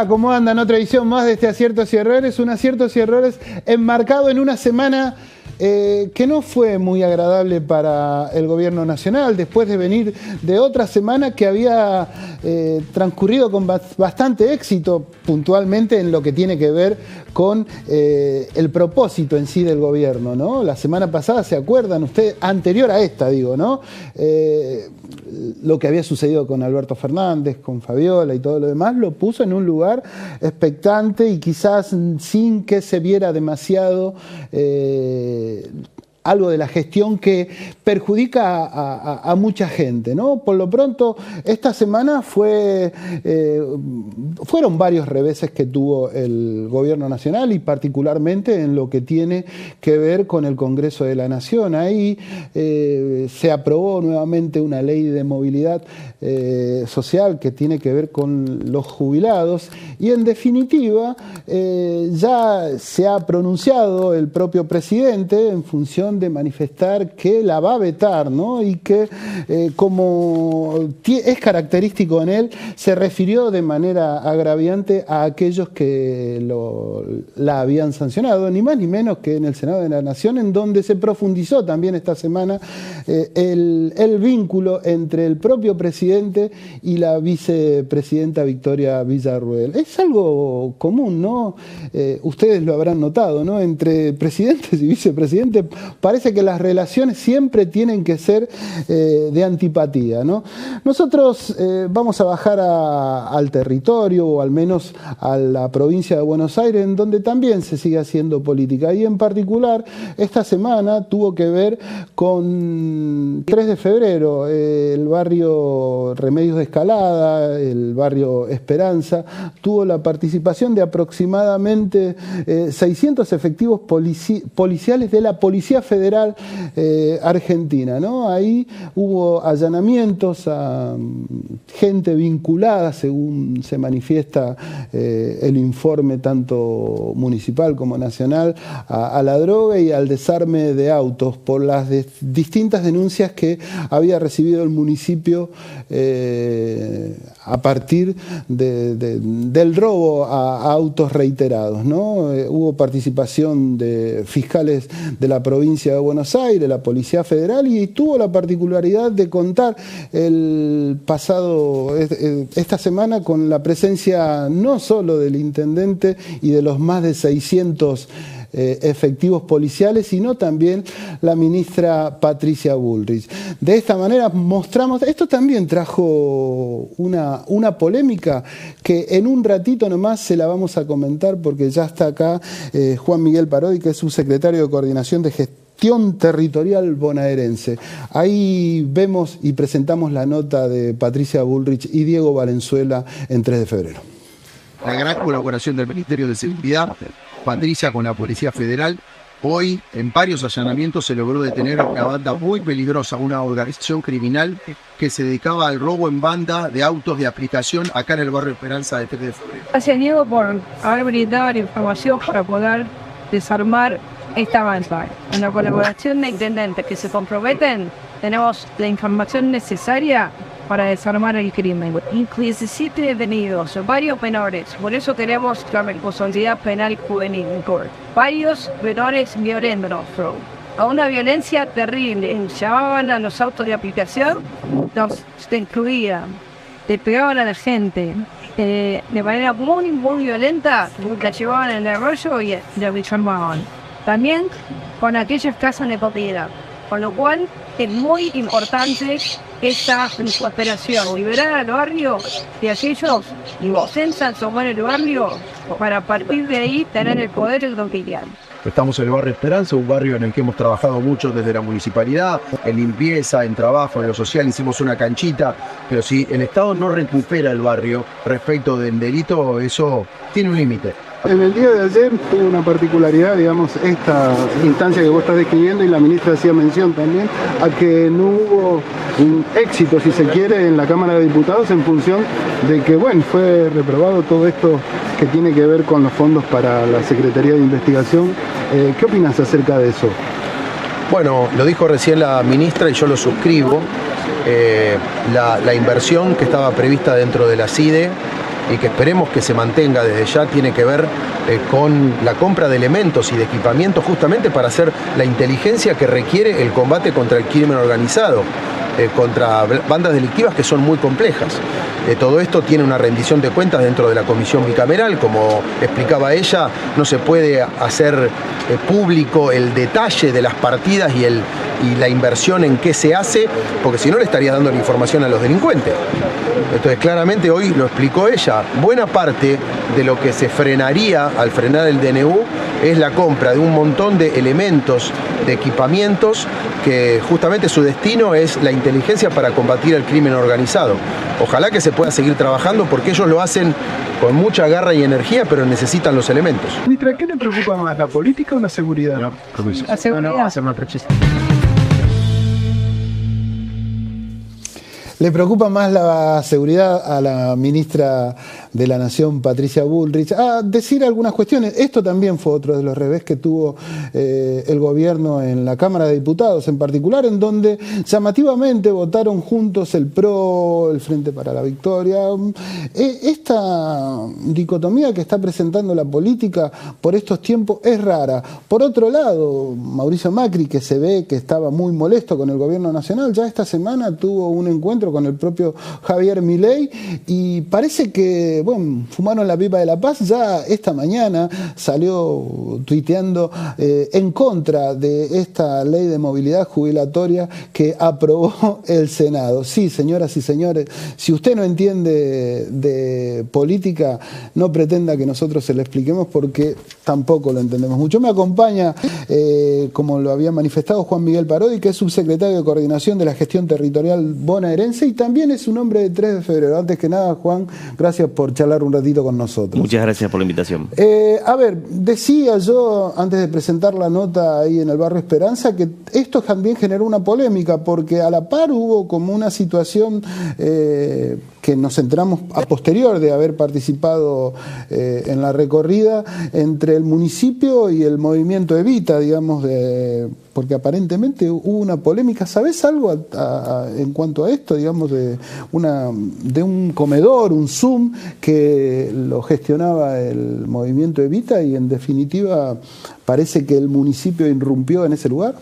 Hola, ¿cómo andan? Otra edición más de este Aciertos y Errores. Un Aciertos y Errores enmarcado en una semana que no fue muy agradable para el gobierno nacional, después de venir de otra semana que había transcurrido con bastante éxito, puntualmente en lo que tiene que ver con el propósito en sí del gobierno, ¿no? La semana pasada, ¿se acuerdan ustedes? Anterior a esta, digo, ¿no? Lo que había sucedido con Alberto Fernández, con Fabiola y todo lo demás, lo puso en un lugar expectante y quizás sin que se viera demasiado algo de la gestión que perjudica a mucha gente, ¿no? Por lo pronto, esta semana fueron varios reveses que tuvo el gobierno nacional y particularmente en lo que tiene que ver con el Congreso de la Nación. Ahí se aprobó nuevamente una ley de movilidad social que tiene que ver con los jubilados y en definitiva ya se ha pronunciado el propio presidente en función de manifestar que la va a vetar, ¿no? Y que como es característico en él, se refirió de manera agraviante a aquellos que la habían sancionado, ni más ni menos que en el Senado de la Nación, en donde se profundizó también esta semana el vínculo entre el propio presidente y la vicepresidenta Victoria Villarruel. Es algo común, ¿no? Ustedes lo habrán notado, ¿no? Entre presidentes y vicepresidentes parece que las relaciones siempre tienen que ser de antipatía, ¿no? Nosotros vamos a bajar al territorio, o al menos a la provincia de Buenos Aires, en donde también se sigue haciendo política. Y en particular, esta semana tuvo que ver con 3 de febrero, el barrio Remedios de Escalada, el barrio Esperanza, tuvo la participación de aproximadamente 600 efectivos policiales de la Policía Federal Argentina, ¿no? Ahí hubo allanamientos a gente vinculada, según se manifiesta el informe tanto municipal como nacional, a la droga y al desarme de autos por las distintas denuncias que había recibido el municipio a partir del robo a autos reiterados, ¿no? Hubo participación de fiscales de la provincia de Buenos Aires, la Policía Federal, y tuvo la particularidad de contar esta semana con la presencia no solo del intendente y de los más de 600 efectivos policiales, sino también la ministra Patricia Bullrich. De esta manera mostramos, esto también trajo una polémica que en un ratito nomás se la vamos a comentar porque ya está acá Juan Miguel Parodi, que es subsecretario de Coordinación de Gestión Territorial bonaerense. Ahí vemos y presentamos la nota de Patricia Bullrich y Diego Valenzuela en 3 de febrero. La gran colaboración del Ministerio de Seguridad, Patricia, con la Policía Federal. Hoy, en varios allanamientos, se logró detener a una banda muy peligrosa, una organización criminal que se dedicaba al robo en banda de autos de aplicación acá en el barrio Esperanza de 3 de febrero. Gracias, Diego, por haber brindado la información para poder desarmar esta banda. En la colaboración de intendentes que se comprometen, tenemos la información necesaria para desarmar el crimen. 17 detenidos, varios menores. Por eso tenemos la responsabilidad penal juvenil. Varios menores violentos. A una violencia terrible. Llamaban a los autos de aplicación, los destruían, le pegaban a la gente. De manera muy violenta, la llevaban en el arroyo y la desarmaban. También con aquellas casas de comida. Con lo cual es muy importante esta operación, liberar al barrio de aquellos que intentan tomar el barrio para a partir de ahí tener el poder del cotidiano. Estamos en el barrio Esperanza, un barrio en el que hemos trabajado mucho desde la municipalidad, en limpieza, en trabajo, en lo social, hicimos una canchita, pero si el Estado no recupera el barrio respecto del delito, eso tiene un límite. En el día de ayer tuvo una particularidad, digamos, esta instancia que vos estás describiendo, y la ministra hacía mención también a que no hubo un éxito, si se quiere, en la Cámara de Diputados en función de que, bueno, fue reprobado todo esto que tiene que ver con los fondos para la Secretaría de Investigación. ¿Qué opinas acerca de eso? Bueno, lo dijo recién la ministra y yo lo suscribo. La inversión que estaba prevista dentro de la CIDE y que esperemos que se mantenga desde ya, tiene que ver con la compra de elementos y de equipamiento justamente para hacer la inteligencia que requiere el combate contra el crimen organizado, contra bandas delictivas que son muy complejas. Todo esto tiene una rendición de cuentas dentro de la comisión bicameral. Como explicaba ella, no se puede hacer público el detalle de las partidas y la inversión en qué se hace, porque si no le estaría dando la información a los delincuentes. Entonces claramente hoy lo explicó ella, buena parte de lo que se frenaría al frenar el DNU es la compra de un montón de elementos, de equipamientos, que justamente su destino es la inteligencia para combatir el crimen organizado. Ojalá que se pueda seguir trabajando porque ellos lo hacen con mucha garra y energía, pero necesitan los elementos. Ministra, ¿qué le preocupa más, la política o la seguridad? La seguridad. ¿Le preocupa más la seguridad a la ministra de la Nación, Patricia Bullrich, a decir algunas cuestiones? Esto también fue otro de los revés que tuvo el gobierno en la Cámara de Diputados, en particular, en donde llamativamente votaron juntos el PRO, el Frente para la Victoria. Esta dicotomía que está presentando la política por estos tiempos es rara. Por otro lado, Mauricio Macri, que se ve que estaba muy molesto con el gobierno nacional, ya esta semana tuvo un encuentro con el propio Javier Milei y parece que, bueno, fumaron la pipa de la paz. Ya esta mañana salió tuiteando en contra de esta ley de movilidad jubilatoria que aprobó el Senado. Sí, señoras y señores, si usted no entiende de política, no pretenda que nosotros se lo expliquemos porque tampoco lo entendemos mucho. Me acompaña, como lo había manifestado, Juan Miguel Parodi, que es subsecretario de Coordinación de la Gestión Territorial Bonaerense y también es un hombre de 3 de febrero. Antes que nada, Juan, gracias por charlar un ratito con nosotros. Muchas gracias por la invitación. A ver, decía yo, antes de presentar la nota ahí en el barrio Esperanza, que esto también generó una polémica, porque a la par hubo como una situación que nos enteramos a posterior de haber participado en la recorrida entre el municipio y el movimiento Evita, digamos, porque aparentemente hubo una polémica. ¿Sabés algo en cuanto a esto, digamos, de un comedor, un Zoom, que lo gestionaba el movimiento Evita y en definitiva parece que el municipio irrumpió en ese lugar?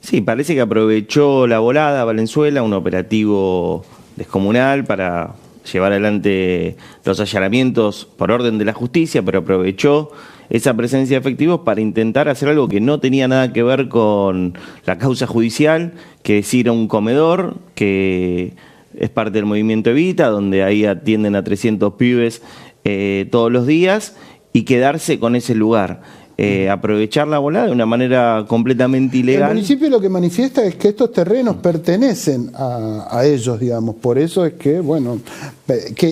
Sí, parece que aprovechó la volada Valenzuela, un operativo descomunal para llevar adelante los allanamientos por orden de la justicia, pero aprovechó esa presencia de efectivos para intentar hacer algo que no tenía nada que ver con la causa judicial, que es ir a un comedor que es parte del movimiento Evita, donde ahí atienden a 300 pibes todos los días, y quedarse con ese lugar. Aprovechar la volada de una manera completamente ilegal. El municipio lo que manifiesta es que estos terrenos pertenecen a ellos, digamos. Por eso es que, bueno,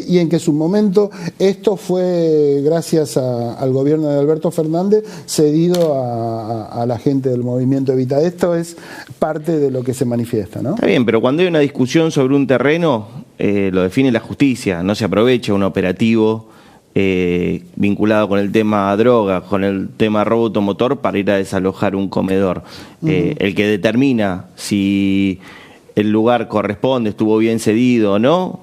y en que su momento esto fue, gracias al gobierno de Alberto Fernández, cedido a la gente del movimiento Evita. Esto es parte de lo que se manifiesta, ¿no? Está bien, pero cuando hay una discusión sobre un terreno, lo define la justicia. No se aprovecha un operativo vinculado con el tema droga, con el tema robo automotor para ir a desalojar un comedor. El que determina si el lugar corresponde, estuvo bien cedido o no,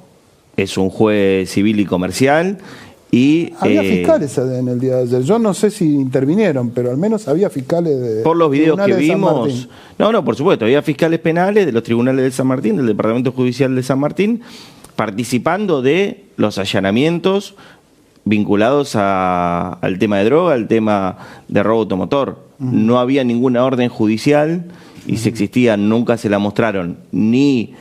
es un juez civil y comercial. Y, había fiscales en el día de ayer. Yo no sé si intervinieron, pero al menos había fiscales por los videos que vimos. No, por supuesto, había fiscales penales de los tribunales de San Martín, del Departamento Judicial de San Martín, participando de los allanamientos vinculados al tema de droga, al tema de robo automotor. No había ninguna orden judicial y si existía nunca se la mostraron ni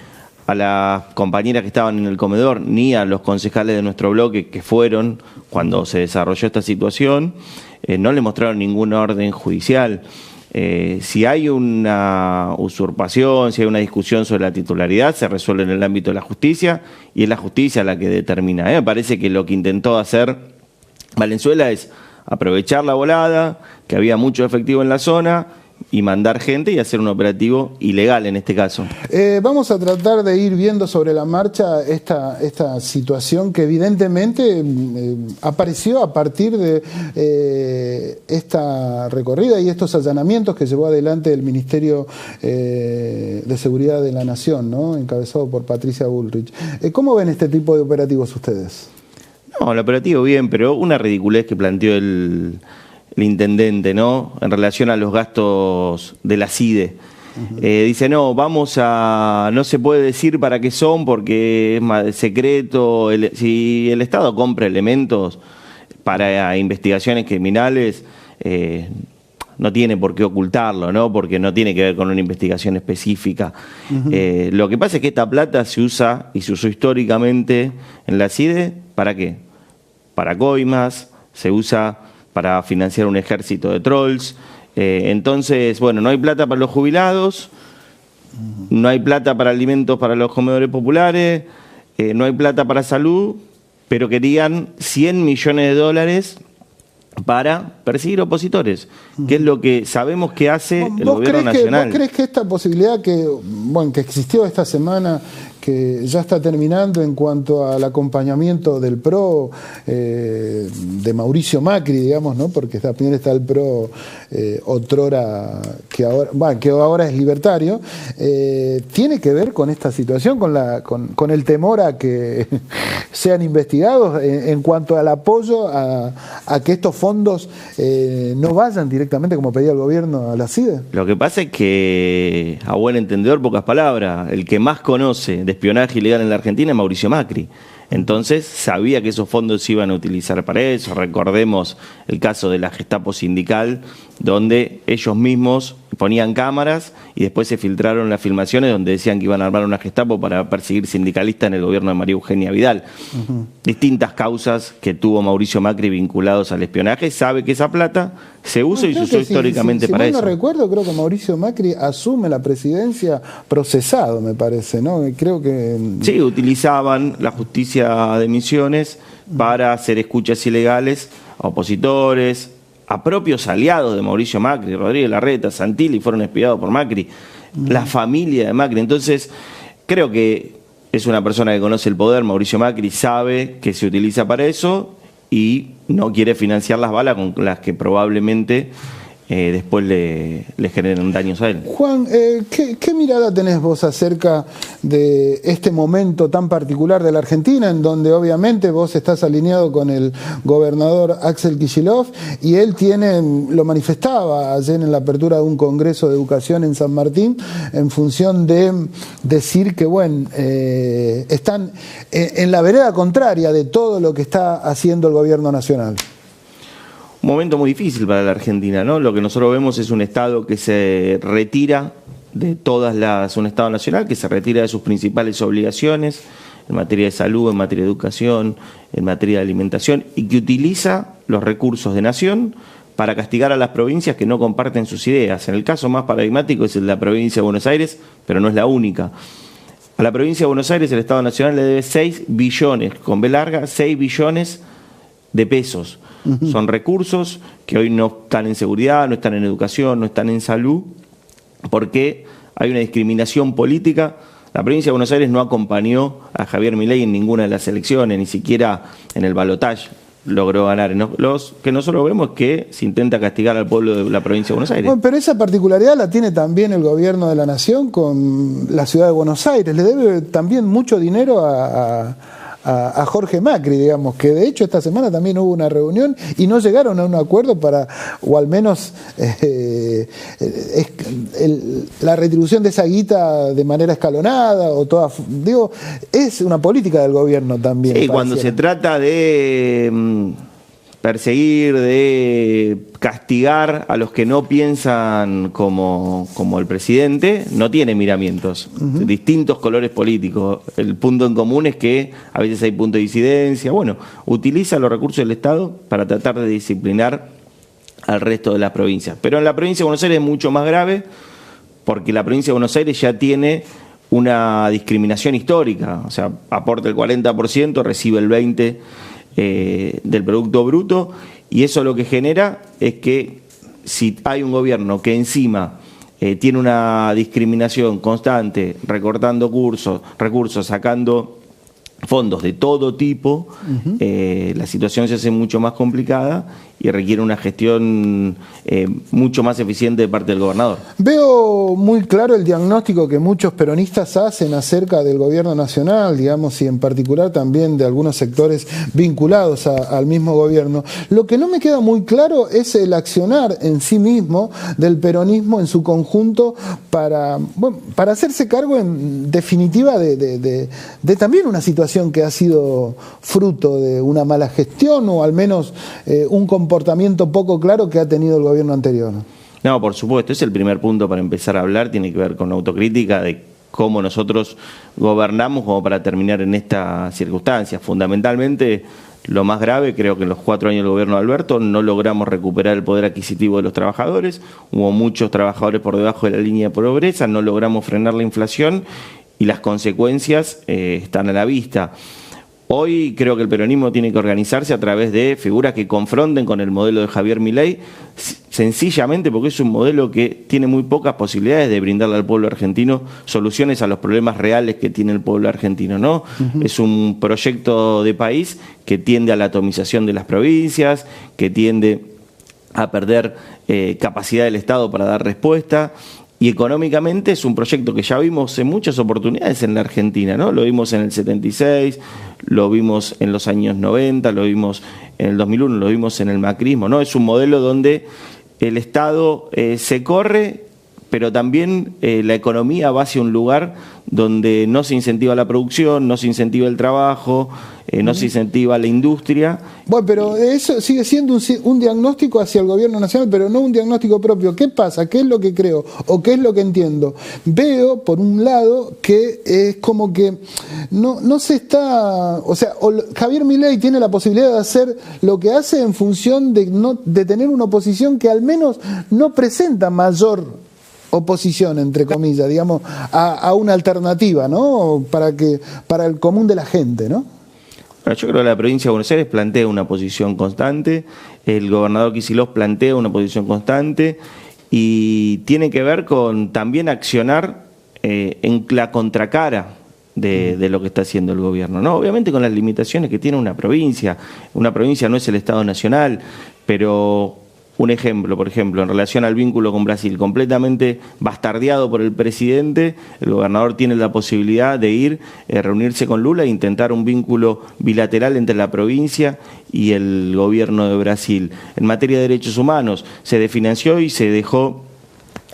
a las compañeras que estaban en el comedor ni a los concejales de nuestro bloque que fueron cuando se desarrolló esta situación. No le mostraron ninguna orden judicial. Si hay una usurpación, si hay una discusión sobre la titularidad, se resuelve en el ámbito de la justicia y es la justicia la que determina. Me parece que lo que intentó hacer Valenzuela es aprovechar la volada, que había mucho efectivo en la zona, y mandar gente y hacer un operativo ilegal en este caso. Vamos a tratar de ir viendo sobre la marcha esta situación que evidentemente apareció a partir de esta recorrida y estos allanamientos que llevó adelante el Ministerio de Seguridad de la Nación, ¿no? Encabezado por Patricia Bullrich. ¿Cómo ven este tipo de operativos ustedes? No, el operativo bien, pero una ridiculez que planteó el intendente, ¿no? En relación a los gastos de la CIDE. Dice, no, no se puede decir para qué son porque es secreto. Si el Estado compra elementos para investigaciones criminales, no tiene por qué ocultarlo, ¿no? Porque no tiene que ver con una investigación específica. Lo que pasa es que esta plata se usa y se usó históricamente en la CIDE, ¿para qué? Para coimas, se usa para financiar un ejército de trolls. Entonces, bueno, no hay plata para los jubilados, no hay plata para alimentos para los comedores populares, no hay plata para salud, pero querían 100 millones de dólares para perseguir opositores, que es lo que sabemos que hace el gobierno nacional. ¿Vos crees que esta posibilidad que existió esta semana, que ya está terminando en cuanto al acompañamiento del PRO de Mauricio Macri, digamos, ¿no? Porque también está el PRO otrora, que ahora es libertario, tiene que ver con esta situación, con el temor a que sean investigados en cuanto al apoyo a que estos fondos no vayan directamente, como pedía el gobierno, a la CIDE? Lo que pasa es que, a buen entendedor, pocas palabras, el que más conoce de espionaje ilegal en la Argentina es Mauricio Macri. Entonces sabía que esos fondos se iban a utilizar para eso. Recordemos el caso de la Gestapo sindical, donde ellos mismos ponían cámaras y después se filtraron las filmaciones donde decían que iban a armar una Gestapo para perseguir sindicalistas en el gobierno de María Eugenia Vidal. Distintas causas que tuvo Mauricio Macri vinculados al espionaje. Sabe que esa plata se usa y se usó históricamente para eso. Si no recuerdo, creo que Mauricio Macri asume la presidencia procesado, me parece, ¿no? Creo que... Sí, utilizaban la justicia de Misiones para hacer escuchas ilegales a opositores, a propios aliados de Mauricio Macri, Rodríguez Larreta, Santilli, fueron espiados por Macri, la familia de Macri. Entonces, creo que es una persona que conoce el poder, Mauricio Macri sabe que se utiliza para eso y no quiere financiar las balas con las que probablemente después le generen daños a él. Juan, ¿qué mirada tenés vos acerca de este momento tan particular de la Argentina, en donde obviamente vos estás alineado con el gobernador Axel Kicillof y él lo manifestaba ayer en la apertura de un congreso de educación en San Martín, en función de decir que, están en la vereda contraria de todo lo que está haciendo el gobierno nacional? Un momento muy difícil para la Argentina, ¿no? Lo que nosotros vemos es un Estado que se retira de un Estado nacional que se retira de sus principales obligaciones en materia de salud, en materia de educación, en materia de alimentación, y que utiliza los recursos de nación para castigar a las provincias que no comparten sus ideas. En el caso más paradigmático es el de la provincia de Buenos Aires, pero no es la única. A la provincia de Buenos Aires el Estado Nacional le debe 6 billones, con B larga, 6 billones de pesos. Son recursos que hoy no están en seguridad, no están en educación, no están en salud, porque hay una discriminación política. La provincia de Buenos Aires no acompañó a Javier Milei en ninguna de las elecciones, ni siquiera en el balotaje logró ganar. Los que nosotros vemos es que se intenta castigar al pueblo de la provincia de Buenos Aires. Bueno, pero esa particularidad la tiene también el gobierno de la nación con la ciudad de Buenos Aires. Le debe también mucho dinero a Jorge Macri, digamos, que de hecho esta semana también hubo una reunión y no llegaron a un acuerdo o al menos la retribución de esa guita de manera escalonada o toda, es una política del gobierno también. Sí, cuando se trata de perseguir, de castigar a los que no piensan como el presidente, no tiene miramientos, distintos colores políticos. El punto en común es que a veces hay puntos de disidencia. Bueno, utiliza los recursos del Estado para tratar de disciplinar al resto de las provincias. Pero en la provincia de Buenos Aires es mucho más grave, porque la provincia de Buenos Aires ya tiene una discriminación histórica. O sea, aporta el 40%, recibe el 20% del Producto Bruto, y eso lo que genera es que si hay un gobierno que encima tiene una discriminación constante, recortando recursos, sacando fondos de todo tipo, la situación se hace mucho más complicada y requiere una gestión mucho más eficiente de parte del gobernador. Veo muy claro el diagnóstico que muchos peronistas hacen acerca del gobierno nacional, digamos, y en particular también de algunos sectores vinculados al mismo gobierno. Lo que no me queda muy claro es el accionar en sí mismo del peronismo en su conjunto para hacerse cargo en definitiva de también una situación que ha sido fruto de una mala gestión o al menos un comportamiento poco claro que ha tenido el gobierno anterior. No, por supuesto, es el primer punto para empezar a hablar, tiene que ver con autocrítica de cómo nosotros gobernamos como para terminar en estas circunstancias. Fundamentalmente, lo más grave, creo que en los 4 años del gobierno de Alberto no logramos recuperar el poder adquisitivo de los trabajadores, hubo muchos trabajadores por debajo de la línea de pobreza, no logramos frenar la inflación y las consecuencias están a la vista. Hoy creo que el peronismo tiene que organizarse a través de figuras que confronten con el modelo de Javier Milei, sencillamente porque es un modelo que tiene muy pocas posibilidades de brindarle al pueblo argentino soluciones a los problemas reales que tiene el pueblo argentino, ¿no? Es un proyecto de país que tiende a la atomización de las provincias, que tiende a perder capacidad del Estado para dar respuesta. Y económicamente es un proyecto que ya vimos en muchas oportunidades en la Argentina, ¿no? Lo vimos en el 76, lo vimos en los años 90, lo vimos en el 2001, lo vimos en el macrismo, ¿no? Es un modelo donde el Estado se corre, pero también la economía va hacia un lugar donde no se incentiva la producción, no se incentiva el trabajo, no se incentiva la industria. Bueno, pero eso sigue siendo un diagnóstico hacia el gobierno nacional, pero no un diagnóstico propio. ¿Qué pasa? ¿Qué es lo que creo? ¿O qué es lo que entiendo? Veo, por un lado, que es como que no se está... O sea, Javier Milei tiene la posibilidad de hacer lo que hace en función de tener una oposición que al menos no presenta mayor oposición, entre comillas, digamos, a una alternativa, ¿no? Para el común de la gente, ¿no? Bueno, yo creo que la provincia de Buenos Aires plantea una posición constante, el gobernador Kicillof plantea una posición constante y tiene que ver con también accionar en la contracara de lo que está haciendo el gobierno, ¿no? Obviamente con las limitaciones que tiene una provincia no es el Estado Nacional, pero... Un ejemplo, por ejemplo, en relación al vínculo con Brasil, completamente bastardeado por el presidente, el gobernador tiene la posibilidad de ir, reunirse con Lula e intentar un vínculo bilateral entre la provincia y el gobierno de Brasil. En materia de derechos humanos, se desfinanció y se dejó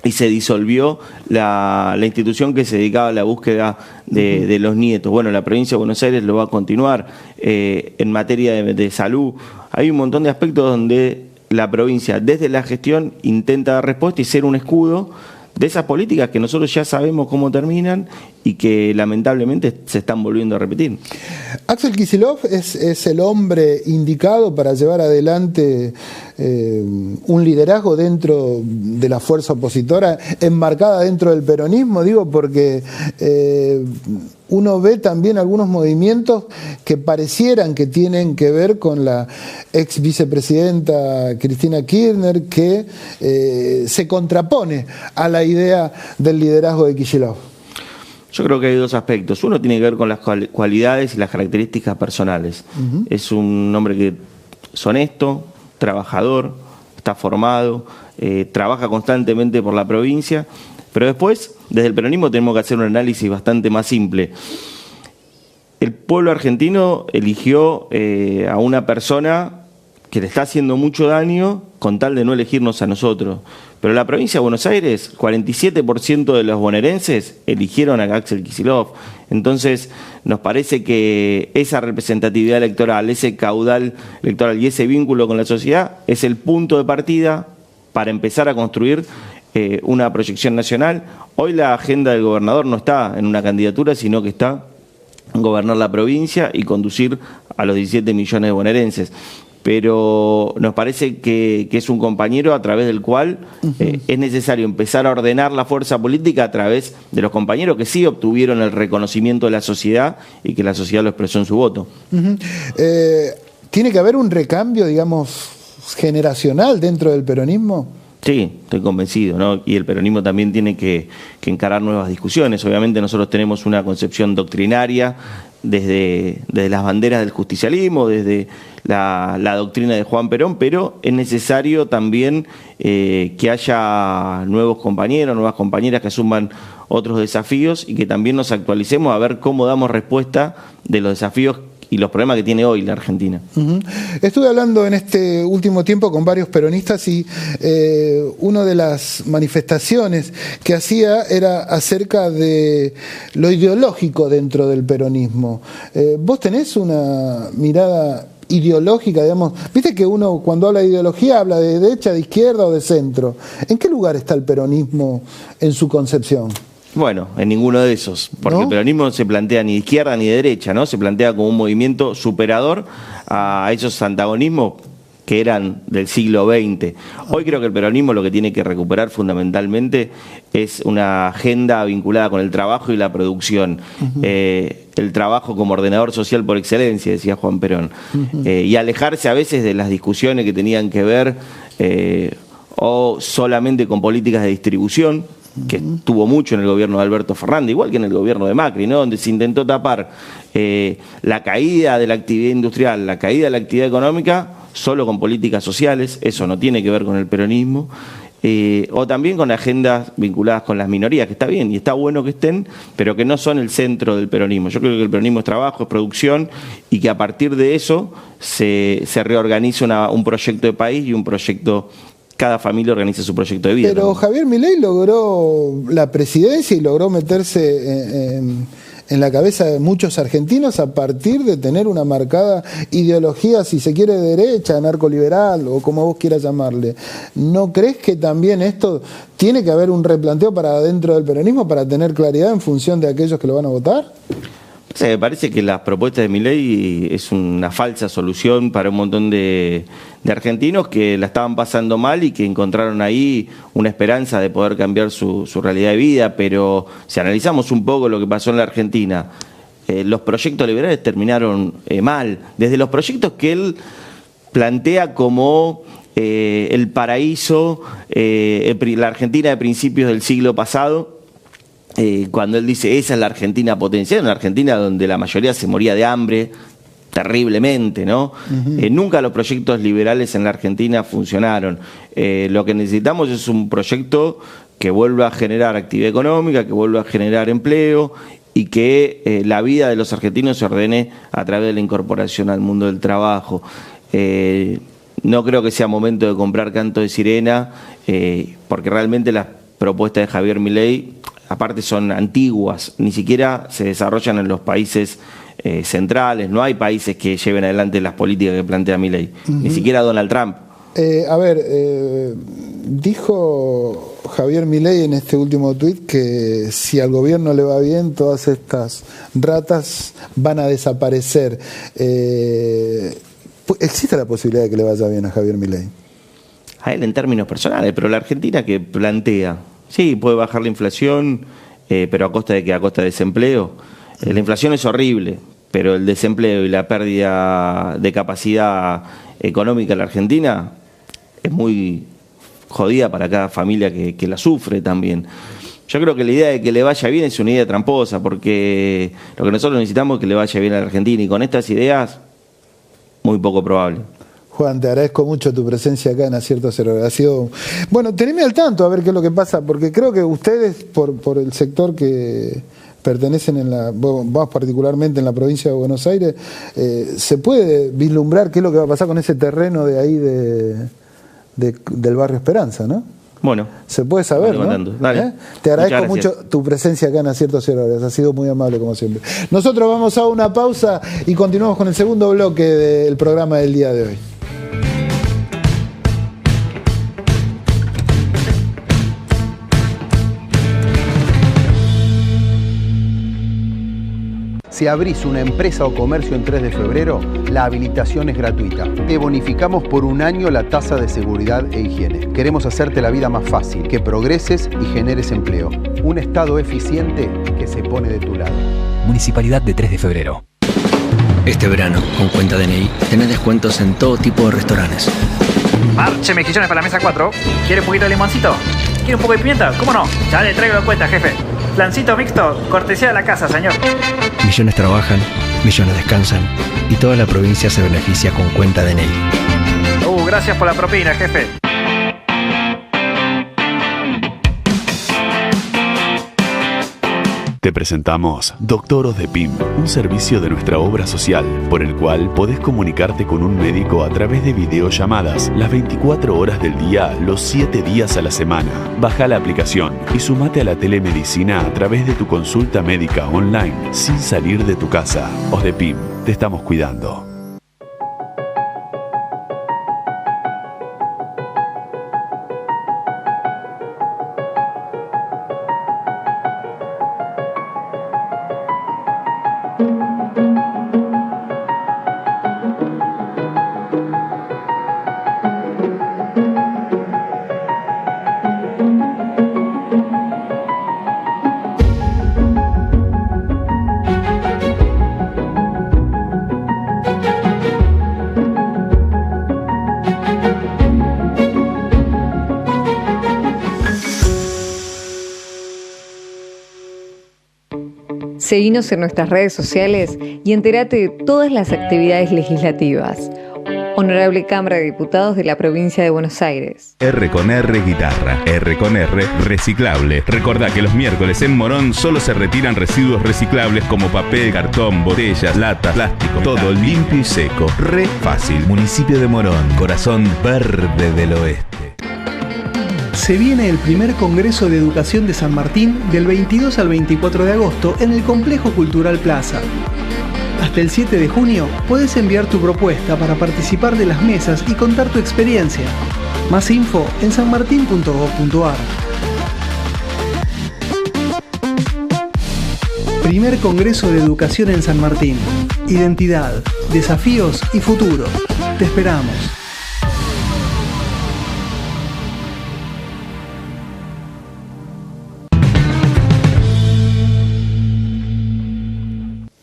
y se disolvió la institución que se dedicaba a la búsqueda de los nietos. Bueno, la provincia de Buenos Aires lo va a continuar. En materia de salud, hay un montón de aspectos donde la provincia desde la gestión intenta dar respuesta y ser un escudo de esas políticas que nosotros ya sabemos cómo terminan y que lamentablemente se están volviendo a repetir. Axel Kicillof es el hombre indicado para llevar adelante un liderazgo dentro de la fuerza opositora, enmarcada dentro del peronismo, digo, porque uno ve también algunos movimientos que parecieran que tienen que ver con la ex vicepresidenta Cristina Kirchner, que se contrapone a la idea del liderazgo de Kicillof. Yo creo que hay dos aspectos. Uno tiene que ver con las cualidades y las características personales. Es un hombre que es honesto, trabajador, está formado, trabaja constantemente por la provincia, pero después, desde el peronismo tenemos que hacer un análisis bastante más simple. El pueblo argentino eligió a una persona que le está haciendo mucho daño con tal de no elegirnos a nosotros. Pero en la provincia de Buenos Aires, 47% de los bonaerenses eligieron a Axel Kicillof. Entonces, nos parece que esa representatividad electoral, ese caudal electoral y ese vínculo con la sociedad es el punto de partida para empezar a construir una proyección nacional. Hoy la agenda del gobernador no está en una candidatura, sino que está en gobernar la provincia y conducir a los 17 millones de bonaerenses. Pero nos parece que es un compañero a través del cual es necesario empezar a ordenar la fuerza política a través de los compañeros que sí obtuvieron el reconocimiento de la sociedad y que la sociedad lo expresó en su voto. ¿Tiene que haber un recambio, digamos, generacional dentro del peronismo? Sí, estoy convencido, ¿no? Y el peronismo también tiene que encarar nuevas discusiones. Obviamente nosotros tenemos una concepción doctrinaria desde las banderas del justicialismo, desde la doctrina de Juan Perón, pero es necesario también que haya nuevos compañeros, nuevas compañeras que asuman otros desafíos y que también nos actualicemos a ver cómo damos respuesta de los desafíos y los problemas que tiene hoy la Argentina. Estuve hablando en este último tiempo con varios peronistas y una de las manifestaciones que hacía era acerca de lo ideológico dentro del peronismo. ¿Vos tenés una mirada ideológica, digamos? Viste que uno cuando habla de ideología habla de derecha, de izquierda o de centro. ¿En qué lugar está el peronismo en su concepción? Bueno, en ninguno de esos, porque ¿No? El peronismo no se plantea ni de izquierda ni de derecha, ¿no? Se plantea como un movimiento superador a esos antagonismos que eran del siglo XX. Hoy creo que el peronismo lo que tiene que recuperar fundamentalmente es una agenda vinculada con el trabajo y la producción. El trabajo como ordenador social por excelencia, decía Juan Perón. Y alejarse a veces de las discusiones que tenían que ver o solamente con políticas de distribución, que tuvo mucho en el gobierno de Alberto Fernández, igual que en el gobierno de Macri, ¿no? Donde se intentó tapar la caída de la actividad industrial, la caída de la actividad económica, solo con políticas sociales. Eso no tiene que ver con el peronismo. O también con agendas vinculadas con las minorías, que está bien y está bueno que estén, pero que no son el centro del peronismo. Yo creo que el peronismo es trabajo, es producción, y que a partir de eso se reorganiza un proyecto de país y un proyecto. Cada familia organiza su proyecto de vida. Pero también. Javier Milei logró la presidencia y logró meterse en la cabeza de muchos argentinos a partir de tener una marcada ideología, si se quiere, de derecha, narcoliberal o como vos quieras llamarle. ¿No crees que también esto tiene que haber un replanteo para dentro del peronismo para tener claridad en función de aquellos que lo van a votar? O sea, me parece que la propuesta de Milei es una falsa solución para un montón de argentinos que la estaban pasando mal y que encontraron ahí una esperanza de poder cambiar su realidad de vida. Pero si analizamos un poco lo que pasó en la Argentina, los proyectos liberales terminaron mal. Desde los proyectos que él plantea como el paraíso, la Argentina de principios del siglo pasado, cuando él dice esa es la Argentina potencial, una Argentina donde la mayoría se moría de hambre terriblemente, ¿no? Nunca los proyectos liberales en la Argentina funcionaron. Lo que necesitamos es un proyecto que vuelva a generar actividad económica, que vuelva a generar empleo y que la vida de los argentinos se ordene a través de la incorporación al mundo del trabajo. No creo que sea momento de comprar canto de sirena, porque realmente las propuestas de Javier Milei, aparte, son antiguas, ni siquiera se desarrollan en los países centrales. No hay países que lleven adelante las políticas que plantea Milei, ni siquiera Donald Trump. Dijo Javier Milei en este último tuit que si al gobierno le va bien, todas estas ratas van a desaparecer. ¿Existe la posibilidad de que le vaya bien a Javier Milei? A él en términos personales, pero la Argentina que plantea, sí, puede bajar la inflación, pero ¿a costa de qué? ¿A costa de desempleo? La inflación es horrible, pero el desempleo y la pérdida de capacidad económica en la Argentina es muy jodida para cada familia que la sufre también. Yo creo que la idea de que le vaya bien es una idea tramposa, porque lo que nosotros necesitamos es que le vaya bien a la Argentina, y con estas ideas, muy poco probable. Juan, te agradezco mucho tu presencia acá en Acierto Cero. Ha sido... Bueno, teneme al tanto a ver qué es lo que pasa, porque creo que ustedes, por el sector que pertenecen vos particularmente en la provincia de Buenos Aires, se puede vislumbrar qué es lo que va a pasar con ese terreno de ahí del barrio Esperanza, ¿no? Bueno. Se puede saber, ¿no? Dale. Te agradezco mucho tu presencia acá en Acierto Cero Horas. Ha sido muy amable como siempre. Nosotros vamos a una pausa y continuamos con el segundo bloque del programa del día de hoy. Si abrís una empresa o comercio en 3 de febrero, la habilitación es gratuita. Te bonificamos por 1 año la tasa de seguridad e higiene. Queremos hacerte la vida más fácil, que progreses y generes empleo. Un Estado eficiente que se pone de tu lado. Municipalidad de 3 de febrero. Este verano, con cuenta DNI, tenés descuentos en todo tipo de restaurantes. Marche mejillones para la mesa 4. ¿Quiere un poquito de limoncito? ¿Quiere un poco de pimienta? ¿Cómo no? Ya le traigo la cuenta, jefe. Plancito mixto, cortesía de la casa, señor. Millones trabajan millones descansan y toda la provincia se beneficia con cuenta DNI. Gracias por la propina, jefe. Te presentamos Doctoros de PIM, un servicio de nuestra obra social, por el cual podés comunicarte con un médico a través de videollamadas las 24 horas del día, los 7 días a la semana. Baja la aplicación y sumate a la telemedicina a través de tu consulta médica online, sin salir de tu casa. OSDEPIM, te estamos cuidando. Seguinos en nuestras redes sociales y entérate de todas las actividades legislativas. Honorable Cámara de Diputados de la Provincia de Buenos Aires. R con R Guitarra, R con R Reciclable. Recordá que los miércoles en Morón solo se retiran residuos reciclables como papel, cartón, botellas, latas, plástico. Todo limpio y seco. Re fácil. Municipio de Morón, corazón verde del oeste. Se viene el primer Congreso de Educación de San Martín del 22 al 24 de agosto en el Complejo Cultural Plaza. Hasta el 7 de junio puedes enviar tu propuesta para participar de las mesas y contar tu experiencia. Más info en sanmartin.gov.ar. Primer Congreso de Educación en San Martín. Identidad, desafíos y futuro. Te esperamos.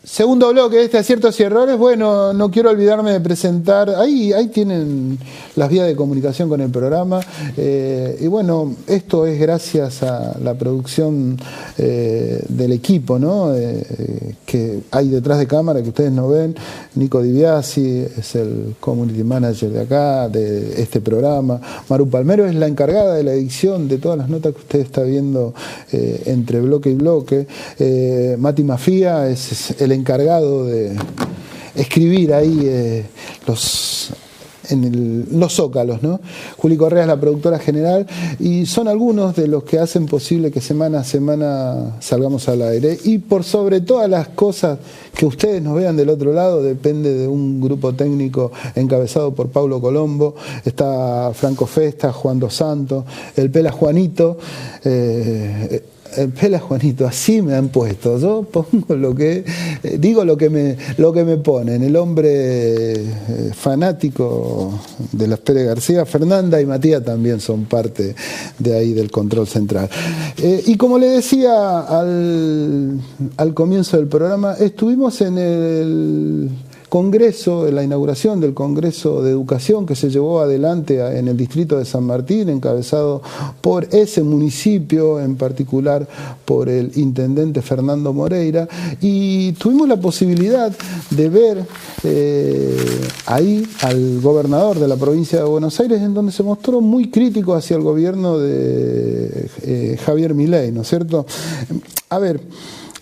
Segundo bloque de este Aciertos y Errores. Bueno, no quiero olvidarme de presentar, ahí tienen las vías de comunicación con el programa, y bueno, esto es gracias a la producción del equipo, ¿no? Que hay detrás de cámara, que ustedes no ven. Nico Di Biasi es el community manager de acá, de este programa. Maru Palmero es la encargada de la edición de todas las notas que usted está viendo entre bloque y bloque. Mati Mafía es el encargado de escribir ahí los zócalos, ¿no? Juli Correa es la productora general y son algunos de los que hacen posible que semana a semana salgamos al aire. Y por sobre todas las cosas que ustedes nos vean del otro lado depende de un grupo técnico encabezado por Paulo Colombo. Está Franco Festa, Juan Dos Santos, el Pela Juanito. El Pela Juanito, así me han puesto. Yo pongo digo lo que me ponen. El hombre fanático de las Pérez García, Fernanda y Matías también son parte de ahí del control central. Y como le decía al comienzo del programa, estuvimos en el Congreso, en la inauguración del Congreso de Educación que se llevó adelante en el distrito de San Martín, encabezado por ese municipio, en particular por el intendente Fernando Moreira, y tuvimos la posibilidad de ver ahí al gobernador de la provincia de Buenos Aires, en donde se mostró muy crítico hacia el gobierno de Javier Milei, ¿no es cierto? A ver,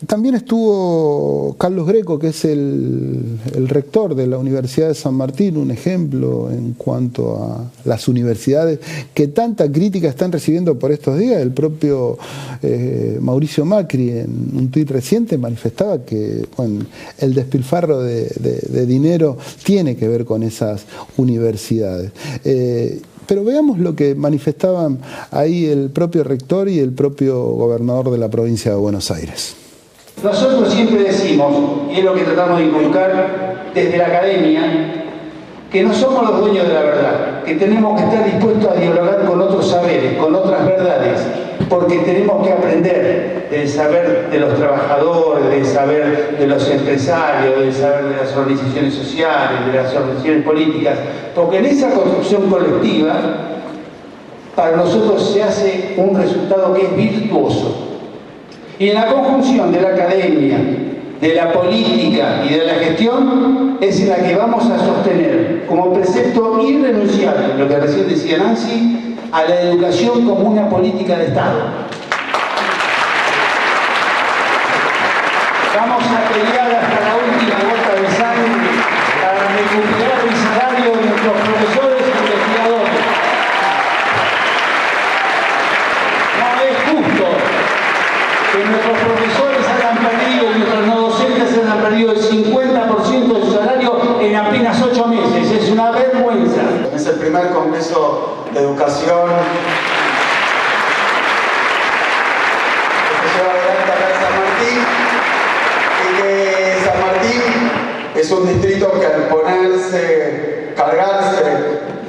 también estuvo Carlos Greco, que es el rector de la Universidad de San Martín, un ejemplo en cuanto a las universidades que tanta crítica están recibiendo por estos días. El propio Mauricio Macri, en un tuit reciente, manifestaba que el despilfarro de dinero tiene que ver con esas universidades. Pero veamos lo que manifestaban ahí el propio rector y el propio gobernador de la provincia de Buenos Aires. Nosotros siempre decimos, y es lo que tratamos de inculcar desde la academia, que no somos los dueños de la verdad, que tenemos que estar dispuestos a dialogar con otros saberes, con otras verdades, porque tenemos que aprender del saber de los trabajadores, del saber de los empresarios, del saber de las organizaciones sociales, de las organizaciones políticas, porque en esa construcción colectiva, para nosotros se hace un resultado que es virtuoso. Y en la conjunción de la academia, de la política y de la gestión es en la que vamos a sostener como precepto irrenunciable, lo que recién decía Nancy, a la educación como una política de Estado. Vamos a pelear hasta la última gota de sangre para recuperar el salario de nuestros profesores e investigadores. No es justo que nuestros profesores hayan perdido y nuestros no docentes hayan perdido el 50% de su salario en apenas 8 meses. Es una vergüenza. Es el primer Congreso de Educación que se lleva adelante acá en San Martín, y que San Martín es un distrito que al cargarse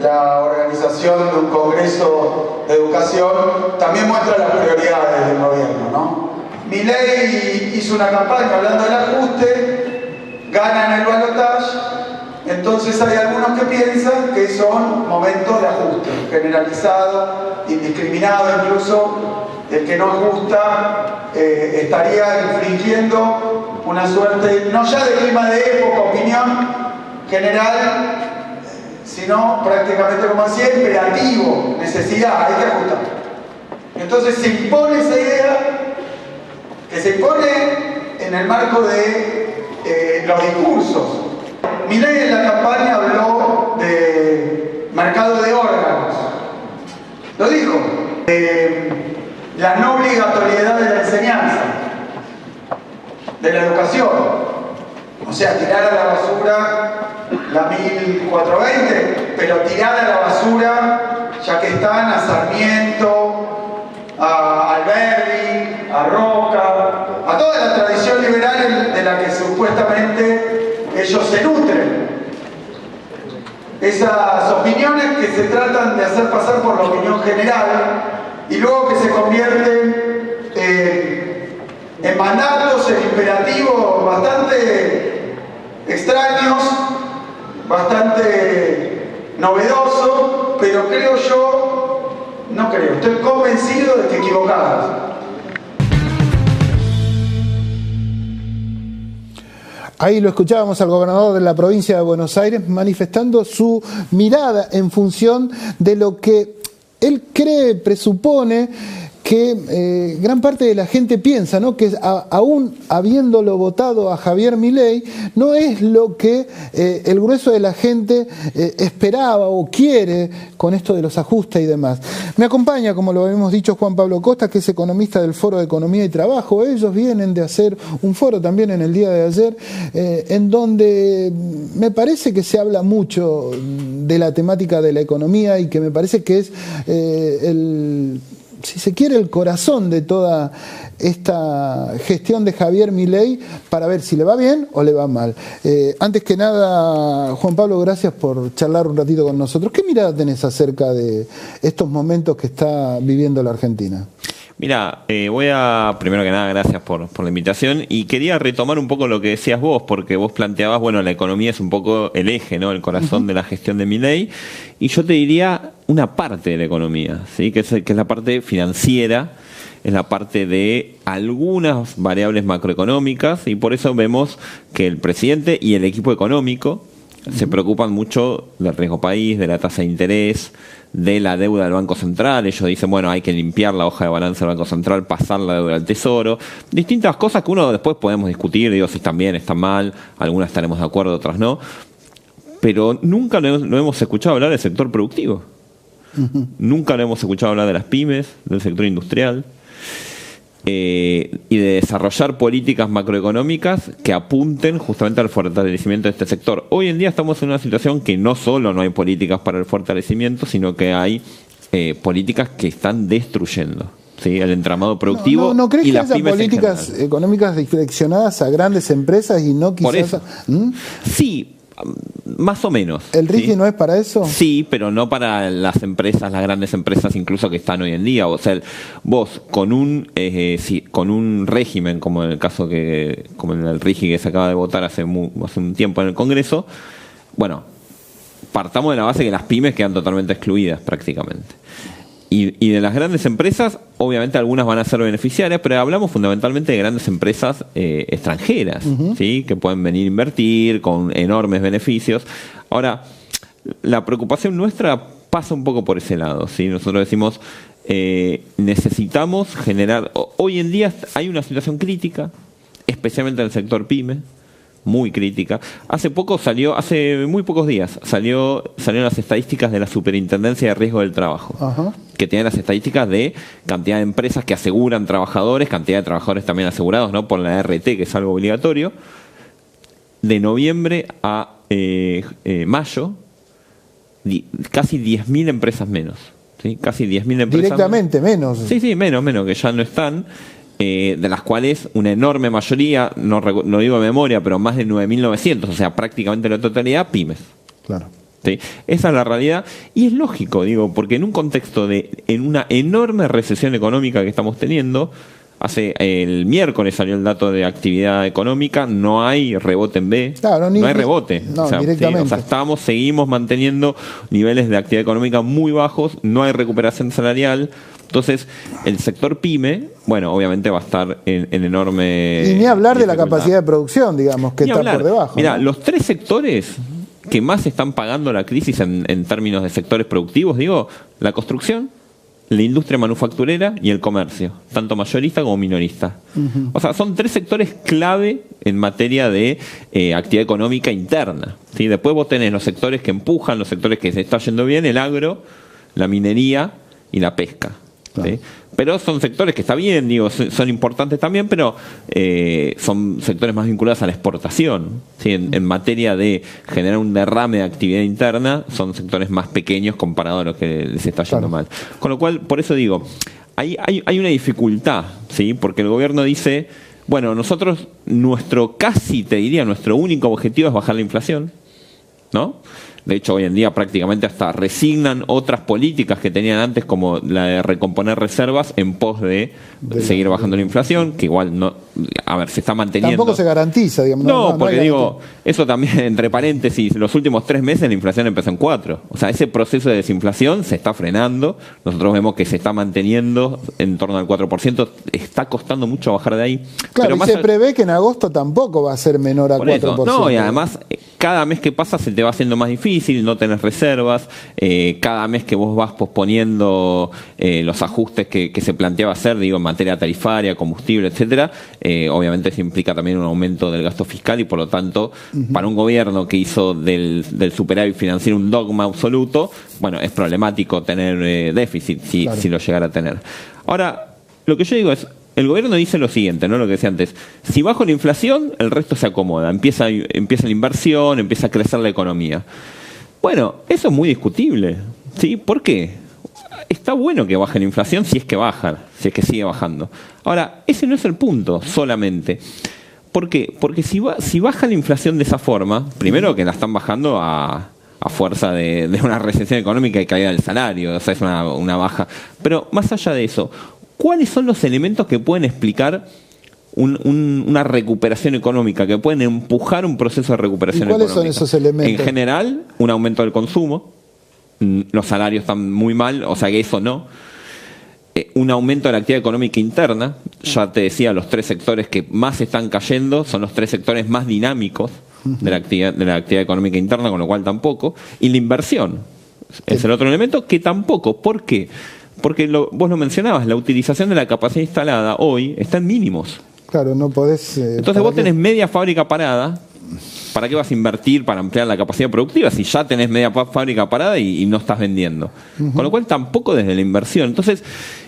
la organización de un Congreso de Educación también muestra las prioridades del gobierno, ¿no? Milei hizo una campaña hablando del ajuste, gana en el balotaje, entonces hay algunos que piensan que son momentos de ajuste generalizado, indiscriminado, incluso el que no ajusta estaría infringiendo una suerte, no ya de clima de época, opinión general, sino prácticamente, como decía, imperativo, necesidad, hay que ajustar. Entonces se impone esa idea, que se impone en el marco de los discursos. Milei en la campaña habló de mercado de órganos, lo dijo, la no obligatoriedad de la enseñanza, de la educación, o sea, tirar a la basura la 1420, pero tirar a la basura, ya que están, a Sarmiento, a Alberdi, a Roca, a toda la tradición liberal de la que supuestamente ellos se nutren. Esas opiniones que se tratan de hacer pasar por la opinión general y luego que se convierten en mandatos, en imperativos bastante extraños, bastante novedosos, pero creo yo, no creo, estoy convencido de que equivocados. Ahí lo escuchábamos al gobernador de la provincia de Buenos Aires manifestando su mirada en función de lo que él cree, presupone que gran parte de la gente piensa, ¿no? Que aún habiéndolo votado a Javier Milei, no es lo que el grueso de la gente esperaba o quiere con esto de los ajustes y demás. Me acompaña, como lo habíamos dicho, Juan Pablo Costa, que es economista del Foro de Economía y Trabajo. Ellos vienen de hacer un foro también en el día de ayer, en donde me parece que se habla mucho de la temática de la economía y que me parece que es si se quiere, el corazón de toda esta gestión de Javier Milei para ver si le va bien o le va mal. Antes que nada, Juan Pablo, gracias por charlar un ratito con nosotros. ¿Qué mirada tenés acerca de estos momentos que está viviendo la Argentina? Mira, primero que nada, gracias por la invitación, y quería retomar un poco lo que decías vos, porque vos planteabas, bueno, la economía es un poco el eje, ¿no? El corazón de la gestión de Milei, y yo te diría una parte de la economía, ¿sí? Que es la parte financiera, es la parte de algunas variables macroeconómicas, y por eso vemos que el presidente y el equipo económico se preocupan mucho del riesgo país, de la tasa de interés, de la deuda del Banco Central. Ellos dicen, bueno, hay que limpiar la hoja de balance del Banco Central, pasar la deuda al Tesoro. Distintas cosas que uno después podemos discutir, digo, si están bien, están mal, algunas estaremos de acuerdo, otras no. Pero nunca lo hemos escuchado hablar del sector productivo. Nunca lo hemos escuchado hablar de las pymes, del sector industrial. Y de desarrollar políticas macroeconómicas que apunten justamente al fortalecimiento de este sector. Hoy en día estamos en una situación que no solo no hay políticas para el fortalecimiento, sino que hay políticas que están destruyendo, ¿sí? El entramado productivo. ¿No crees y que las haya pymes políticas económicas direccionadas a grandes empresas y no quizás... Por eso. Sí, más o menos. ¿El RIGI ¿sí? no es para eso? Sí, pero no para las empresas, las grandes empresas incluso que están hoy en día. O sea, vos con un régimen, como en el caso como en el RIGI que se acaba de votar hace un tiempo en el Congreso, bueno, partamos de la base que las pymes quedan totalmente excluidas prácticamente. Y de las grandes empresas, obviamente algunas van a ser beneficiarias, pero hablamos fundamentalmente de grandes empresas extranjeras, ¿sí? Que pueden venir a invertir con enormes beneficios. Ahora, la preocupación nuestra pasa un poco por ese lado, ¿sí? Nosotros decimos, necesitamos generar... Hoy en día hay una situación crítica, especialmente en el sector PYME, muy crítica. Hace muy pocos días, salieron las estadísticas de la Superintendencia de Riesgo del Trabajo, que tienen las estadísticas de cantidad de empresas que aseguran trabajadores, cantidad de trabajadores también asegurados, ¿no? Por la RT, que es algo obligatorio. De noviembre a mayo, casi 10.000 empresas menos. ¿Sí? Casi 10.000 empresas. Directamente menos. Sí, menos, que ya no están. De las cuales una enorme mayoría, no digo de memoria, pero más de 9.900, o sea, prácticamente la totalidad, pymes. Claro. ¿Sí? Esa es la realidad. Y es lógico, digo, porque en un contexto en una enorme recesión económica que estamos teniendo, el miércoles salió el dato de actividad económica, no hay rebote en B, no hay rebote. No, directamente. Seguimos manteniendo niveles de actividad económica muy bajos, no hay recuperación salarial. Entonces, el sector PYME, bueno, obviamente va a estar en enorme... Y ni hablar de la capacidad de producción, digamos, que está por debajo. Mirá, los tres sectores que más están pagando la crisis en términos de sectores productivos, digo, la construcción, la industria manufacturera y el comercio, tanto mayorista como minorista. O sea, son tres sectores clave en materia de actividad económica interna, ¿sí? Después vos tenés los sectores que empujan, los sectores que se está yendo bien, el agro, la minería y la pesca. Claro. ¿Sí? Pero son sectores que está bien, digo, son importantes también, pero son sectores más vinculados a la exportación, ¿sí? En materia de generar un derrame de actividad interna, son sectores más pequeños comparado a los que les está yendo mal. Con lo cual, por eso digo, hay una dificultad, ¿sí? Porque el gobierno dice, bueno, nosotros, nuestro único objetivo es bajar la inflación, ¿no? De hecho, hoy en día prácticamente hasta resignan otras políticas que tenían antes, como la de recomponer reservas en pos de seguir bajando la inflación, que igual no, se está manteniendo. Tampoco se garantiza, digamos. No, porque digo, eso también, entre paréntesis, los últimos 3 meses la inflación empezó en 4. O sea, ese proceso de desinflación se está frenando. Nosotros vemos que se está manteniendo en torno al 4%. Está costando mucho bajar de ahí. Claro, pero y se prevé que en agosto tampoco va a ser menor a 4%. Eso, no, y además, cada mes que pasa se te va haciendo más difícil, no tenés reservas. Cada mes que vos vas posponiendo los ajustes que se planteaba hacer, digo, en materia tarifaria, combustible, etcétera, obviamente eso implica también un aumento del gasto fiscal y por lo tanto, para un gobierno que hizo del superávit financiero un dogma absoluto, bueno, es problemático tener déficit si lo llegara a tener. Ahora, lo que yo digo es, el gobierno dice lo siguiente, ¿no? Lo que decía antes, si bajo la inflación, el resto se acomoda, empieza la inversión, empieza a crecer la economía. Bueno, eso es muy discutible, ¿sí? ¿Por qué? Está bueno que baje la inflación si es que sigue bajando. Ahora, ese no es el punto solamente. ¿Por qué? Porque si baja la inflación de esa forma, primero que la están bajando a fuerza de una recesión económica y caída del salario, o sea, es una baja. Pero más allá de eso, ¿cuáles son los elementos que pueden explicar una recuperación económica, que pueden empujar un proceso de recuperación económica? ¿Cuáles son esos elementos? En general, un aumento del consumo. Los salarios están muy mal, o sea que eso no. Un aumento de la actividad económica interna. Ya te decía, los 3 sectores que más están cayendo son los 3 sectores más dinámicos de la actividad económica interna, con lo cual tampoco. Y la inversión es el otro elemento que tampoco. ¿Por qué? Porque vos lo mencionabas, la utilización de la capacidad instalada hoy está en mínimos. Claro, no podés... Entonces vos tenés media fábrica parada. ¿Para qué vas a invertir para ampliar la capacidad productiva si ya tenés media fábrica parada y no estás vendiendo? Con lo cual tampoco desde la inversión. Entonces,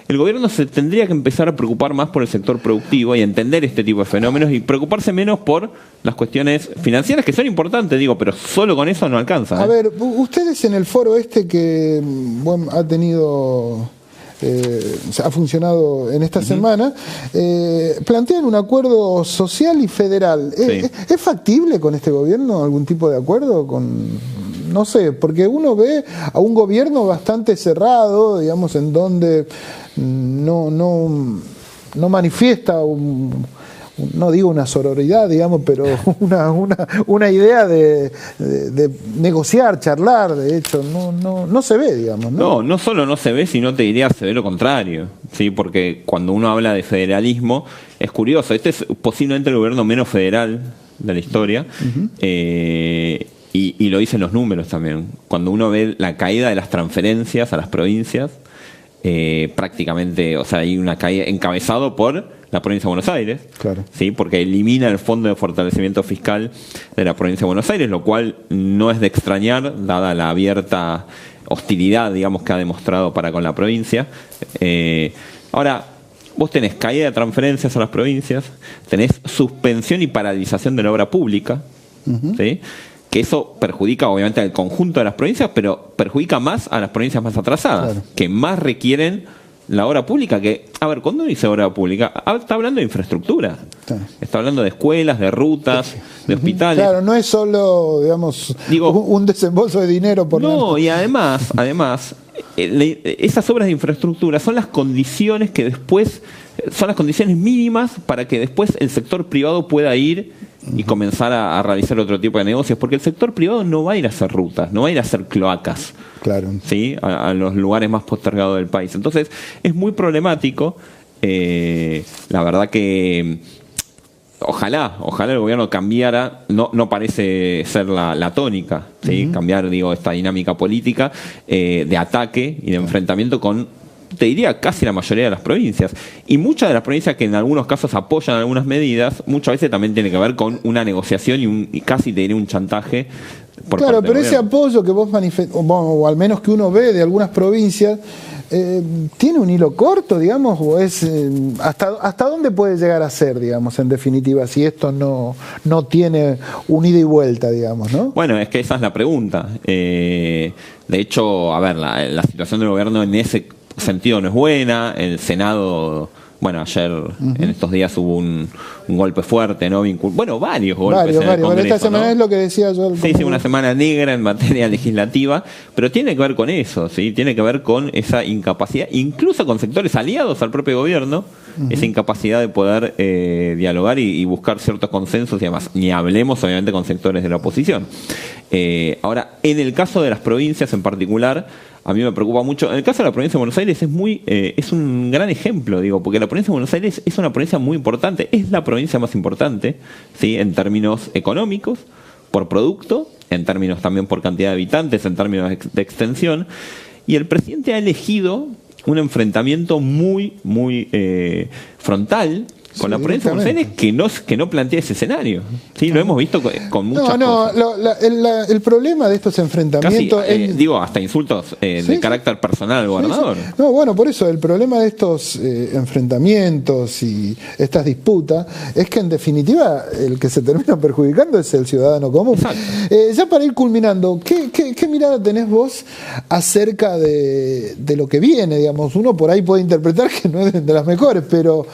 el gobierno se tendría que empezar a preocupar más por el sector productivo y entender este tipo de fenómenos y preocuparse menos por las cuestiones financieras, que son importantes, digo, pero solo con eso no alcanza. A ver, ustedes en el foro que ha tenido... ha funcionado en esta semana, plantean un acuerdo social y federal. ¿Es factible con este gobierno algún tipo de acuerdo? No sé, porque uno ve a un gobierno bastante cerrado, digamos, en donde no manifiesta no digo una sororidad, digamos, pero una idea de negociar, charlar, de hecho, no se ve, digamos. No solo no se ve, sino te diría se ve lo contrario, ¿sí? Porque cuando uno habla de federalismo, es curioso, este es posiblemente el gobierno menos federal de la historia, y lo dicen los números también. Cuando uno ve la caída de las transferencias a las provincias, prácticamente, o sea, hay una caída encabezado por la provincia de Buenos Aires, claro. ¿sí? Porque elimina el fondo de fortalecimiento fiscal de la provincia de Buenos Aires, lo cual no es de extrañar, dada la abierta hostilidad, digamos, que ha demostrado para con la provincia. Ahora, vos tenés caída de transferencias a las provincias, tenés suspensión y paralización de la obra pública, ¿sí? Que eso perjudica obviamente al conjunto de las provincias, pero perjudica más a las provincias más atrasadas, claro, que más requieren la obra pública. Que, a ver, cuando uno dice obra pública, está hablando de infraestructura, está hablando de escuelas, de rutas, de hospitales. Claro, no es solo, digamos, un desembolso de dinero por no, y además, esas obras de infraestructura son las condiciones que después, son las condiciones mínimas para que después el sector privado pueda ir y comenzar a realizar otro tipo de negocios, porque el sector privado no va a ir a hacer rutas, no va a ir a hacer cloacas, claro, ¿sí? a los lugares más postergados del país. Entonces es muy problemático. La verdad que ojalá el gobierno cambiara, no parece ser la tónica, ¿sí? Cambiar, esta dinámica política de ataque y de enfrentamiento con, te diría, casi la mayoría de las provincias. Y muchas de las provincias que en algunos casos apoyan algunas medidas, muchas veces también tiene que ver con una negociación y casi te diría un chantaje por claro, parte pero del ese gobierno. apoyo que vos manifestás, o al menos que uno ve de algunas provincias, ¿tiene un hilo corto, digamos? ¿O es hasta dónde puede llegar a ser, digamos, en definitiva, si esto no tiene un ida y vuelta, digamos, ¿no? Bueno, es que esa es la pregunta. De hecho, a ver, la situación del gobierno en ese sentido no es buena. El Senado, bueno, ayer en estos días hubo un golpe fuerte, ¿no? Varios golpes en el Congreso, esta semana, ¿no? Es lo que decía yo. Sí, una semana negra en materia legislativa, pero tiene que ver con eso, ¿sí? Tiene que ver con esa incapacidad, incluso con sectores aliados al propio gobierno, esa incapacidad de poder dialogar y buscar ciertos consensos y además, ni hablemos obviamente con sectores de la oposición. Ahora, en el caso de las provincias en particular, a mí me preocupa mucho. En el caso de la provincia de Buenos Aires es un gran ejemplo, porque la provincia de Buenos Aires es una provincia muy importante, es la provincia más importante, ¿sí? En términos económicos, por producto, en términos también por cantidad de habitantes, en términos de extensión, y el presidente ha elegido un enfrentamiento muy frontal con la provincia de Buenos Aires que no plantea ese escenario. ¿Sí? Lo hemos visto con muchas cosas. El problema de estos enfrentamientos... Casi, hasta insultos de carácter personal al gobernador. Sí. No, bueno, por eso el problema de estos enfrentamientos y estas disputas es que en definitiva el que se termina perjudicando es el ciudadano común. Ya para ir culminando, ¿qué mirada tenés vos acerca de lo que viene? Digamos, uno por ahí puede interpretar que no es de las mejores, pero...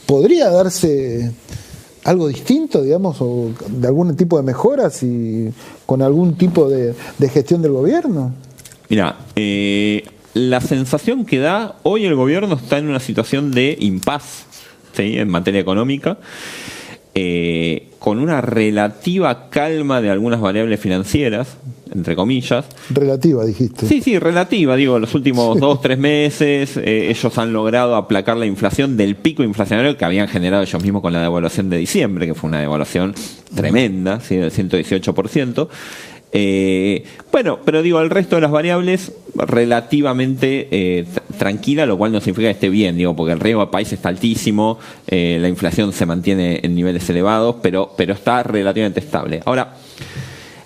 ¿podría darse algo distinto, digamos, o de algún tipo de mejoras y con algún tipo de gestión del gobierno? Mira, la sensación que da hoy el gobierno está en una situación de impas, ¿sí? En materia económica, con una relativa calma de algunas variables financieras, entre comillas. Relativa, dijiste. Sí, relativa. Los últimos 2-3 meses ellos han logrado aplacar la inflación del pico inflacionario que habían generado ellos mismos con la devaluación de diciembre, que fue una devaluación tremenda, ¿sí? Del 118%. Pero el resto de las variables relativamente tranquila, lo cual no significa que esté bien, porque el riesgo del país está altísimo, la inflación se mantiene en niveles elevados, pero está relativamente estable. Ahora,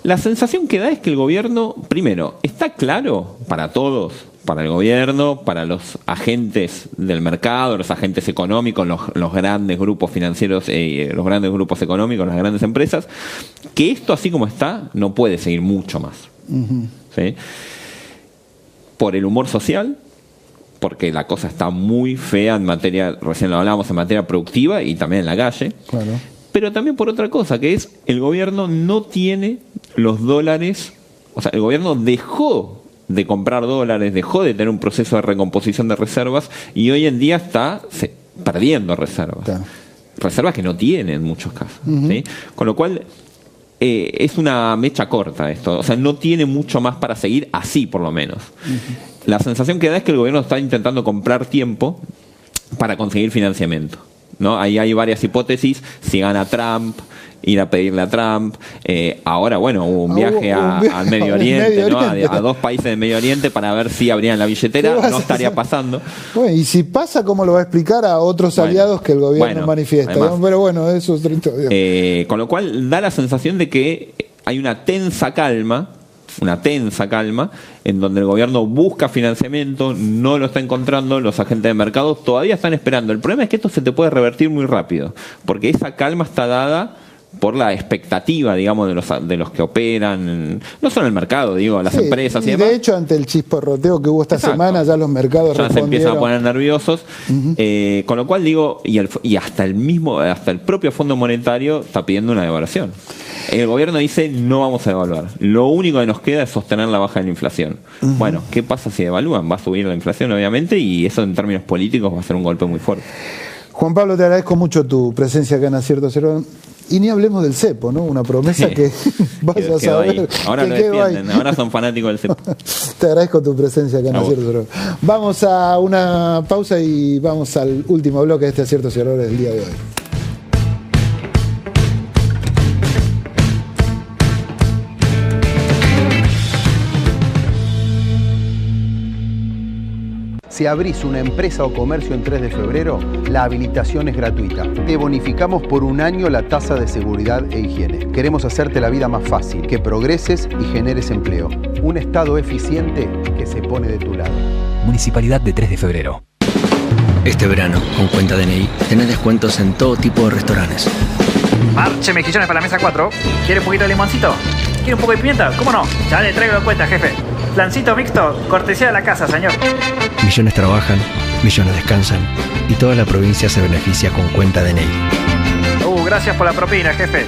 la sensación que da es que el gobierno, primero, está claro para todos, para el gobierno, para los agentes del mercado, los agentes económicos, los grandes grupos financieros, los grandes grupos económicos, las grandes empresas, que esto así como está no puede seguir mucho más. ¿Sí? Por el humor social, porque la cosa está muy fea en materia, recién lo hablábamos, en materia productiva y también en la calle. Claro. Pero también por otra cosa, que es el gobierno no tiene los dólares, o sea, el gobierno dejó de comprar dólares, dejó de tener un proceso de recomposición de reservas y hoy en día está perdiendo reservas. Claro. reservas que no tiene en muchos casos. ¿Sí? Con lo cual, es una mecha corta esto. O sea, no tiene mucho más para seguir, así por lo menos. La sensación que da es que el gobierno está intentando comprar tiempo para conseguir financiamiento, ¿no? Ahí hay varias hipótesis. Si gana Trump, ir a pedirle a Trump. Ahora, bueno, hubo un viaje al Medio Oriente, ¿no? A 2 países del Medio Oriente para ver si abrían la billetera. No estaría pasando. Bueno, y si pasa, ¿cómo lo va a explicar a otros aliados que el gobierno manifiesta? Además, pero bueno, eso es otro tema. Con lo cual da la sensación de que hay una tensa calma en donde el gobierno busca financiamiento, no lo está encontrando, los agentes de mercado todavía están esperando. El problema es que esto se te puede revertir muy rápido, porque esa calma está dada por la expectativa, digamos, de los que operan, no solo en el mercado, digo, las empresas y demás. De hecho, ante el chisporroteo que hubo esta semana, ya los mercados ya se empiezan a poner nerviosos. Con lo cual digo, y hasta el propio Fondo Monetario está pidiendo una devaluación. El gobierno dice, no vamos a devaluar. Lo único que nos queda es sostener la baja de la inflación. Bueno, ¿qué pasa si devalúan? Va a subir la inflación, obviamente, y eso en términos políticos va a ser un golpe muy fuerte. Juan Pablo, te agradezco mucho tu presencia acá en Acierto Cero. Y ni hablemos del cepo, ¿no? Una promesa que vas a saber. Ahí. Ahora lo defienden, ahora son fanáticos del cepo. Te agradezco tu presencia acá en Acierto Cero. Vamos a una pausa y vamos al último bloque de este Acierto Cero del día de hoy. Si abrís una empresa o comercio en 3 de febrero, la habilitación es gratuita. Te bonificamos por un año la tasa de seguridad e higiene. Queremos hacerte la vida más fácil, que progreses y generes empleo. Un Estado eficiente que se pone de tu lado. Municipalidad de 3 de febrero. Este verano, con cuenta DNI, tenés descuentos en todo tipo de restaurantes. Marche mejillones para la mesa 4. ¿Quiere un poquito de limoncito? ¿Quiere un poco de pimienta? ¿Cómo no? Ya le traigo en cuenta, jefe. Plancito mixto, cortesía de la casa, señor. Millones trabajan, millones descansan y toda la provincia se beneficia con cuenta DNI. Gracias por la propina, jefe.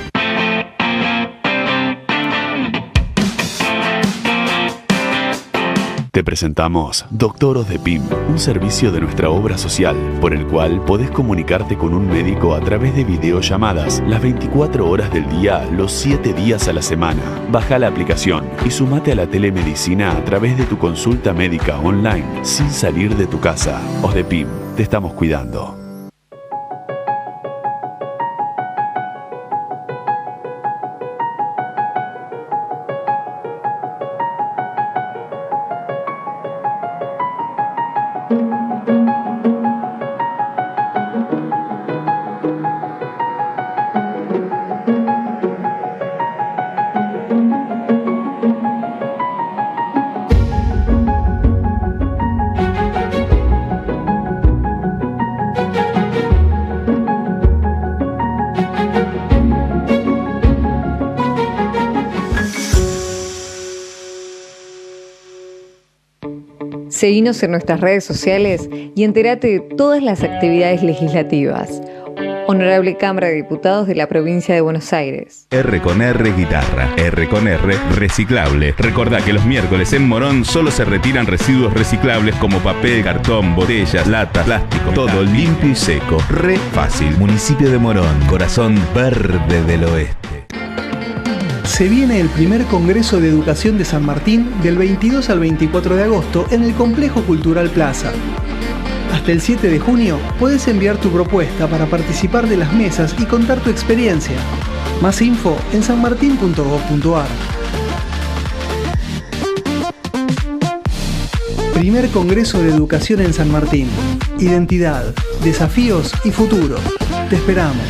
Te presentamos Doctoros de PIM, un servicio de nuestra obra social, por el cual podés comunicarte con un médico a través de videollamadas las 24 horas del día, los 7 días a la semana. Baja la aplicación y sumate a la telemedicina a través de tu consulta médica online, sin salir de tu casa. OSDEPIM, te estamos cuidando. Seguinos en nuestras redes sociales y entérate de todas las actividades legislativas. Honorable Cámara de Diputados de la Provincia de Buenos Aires. R con R Guitarra, R con R Reciclable. Recordá que los miércoles en Morón solo se retiran residuos reciclables como papel, cartón, botellas, lata, plástico. Todo limpio y seco. Re fácil. Municipio de Morón, corazón verde del oeste. Se viene el primer Congreso de Educación de San Martín del 22 al 24 de agosto en el Complejo Cultural Plaza. Hasta el 7 de junio puedes enviar tu propuesta para participar de las mesas y contar tu experiencia. Más info en sanmartin.gov.ar. Primer Congreso de Educación en San Martín. Identidad, desafíos y futuro. Te esperamos.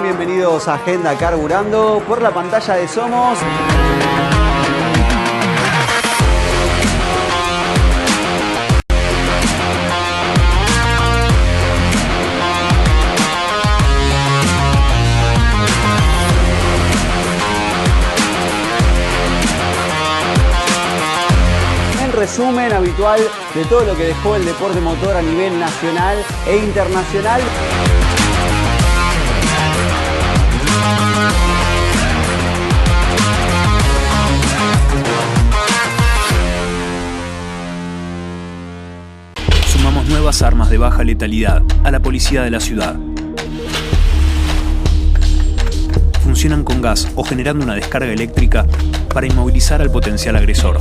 Bienvenidos a Agenda Carburando por la pantalla de Somos. El resumen habitual de todo lo que dejó el deporte motor a nivel nacional e internacional. nuevas armas de baja letalidad a la policía de la ciudad. Funcionan con gas o generando una descarga eléctrica para inmovilizar al potencial agresor.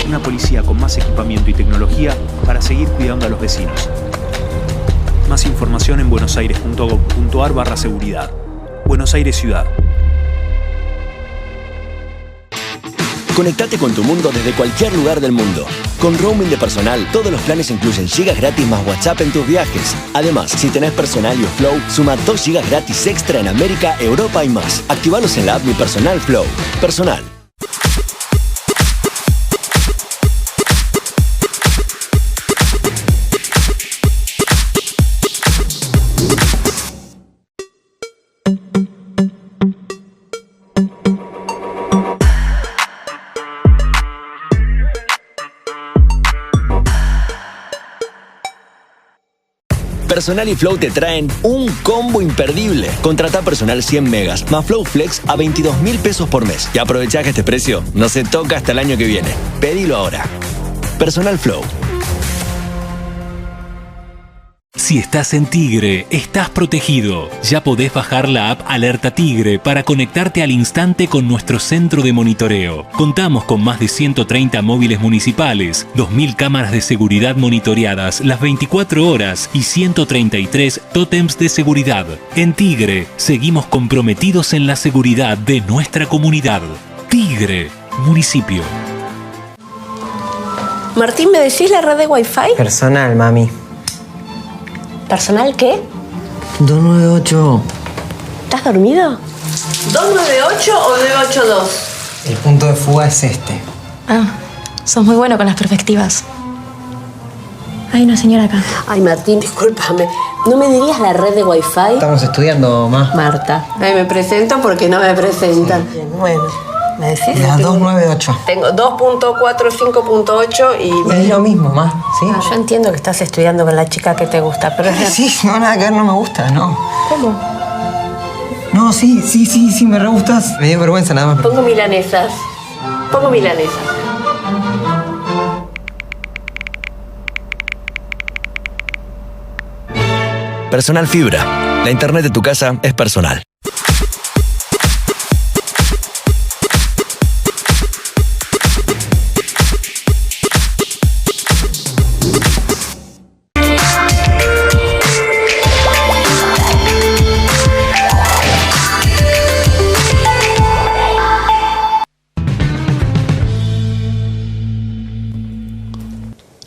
Una policía con más equipamiento y tecnología para seguir cuidando a los vecinos. Más información en buenosaires.gov.ar/seguridad. Buenos Aires Ciudad. Conectate con tu mundo desde cualquier lugar del mundo. Con roaming de Personal, todos los planes incluyen gigas gratis más WhatsApp en tus viajes. Además, si tenés Personal y Flow, suma 2 gigas gratis extra en América, Europa y más. Activalos en la app Mi Personal Flow. Personal. Personal y Flow te traen un combo imperdible. Contratá Personal 100 megas más Flow Flex a 22.000 pesos por mes. Y aprovechá que este precio no se toca hasta el año que viene. Pedilo ahora. Personal Flow. Si estás en Tigre, estás protegido. Ya podés bajar la app Alerta Tigre para conectarte al instante con nuestro centro de monitoreo. Contamos con más de 130 móviles municipales, 2.000 cámaras de seguridad monitoreadas las 24 horas y 133 tótems de seguridad. En Tigre, seguimos comprometidos en la seguridad de nuestra comunidad. Tigre, municipio. Martín, ¿me decís la red de Wi-Fi? Personal, mami. ¿Personal qué? 298. ¿Estás dormido? ¿298 o 282? El punto de fuga es este. Ah, sos muy bueno con las perspectivas. Hay una señora acá. Ay, Martín, discúlpame. ¿No me dirías la red de Wi-Fi? Estamos estudiando, ma. Marta. Ay, me presento porque no me presentan. Sí. Bueno, ¿me decís? La 298. Tengo 2.45.8 y... Es lo mismo, ma. ¿Sí? No, yo entiendo que estás estudiando con la chica que te gusta, pero... Sí, no, nada que ver, no me gusta, no. ¿Cómo? No, sí, me re gustas. Me dio vergüenza nada más. Pongo milanesas. Personal Fibra. La internet de tu casa es personal.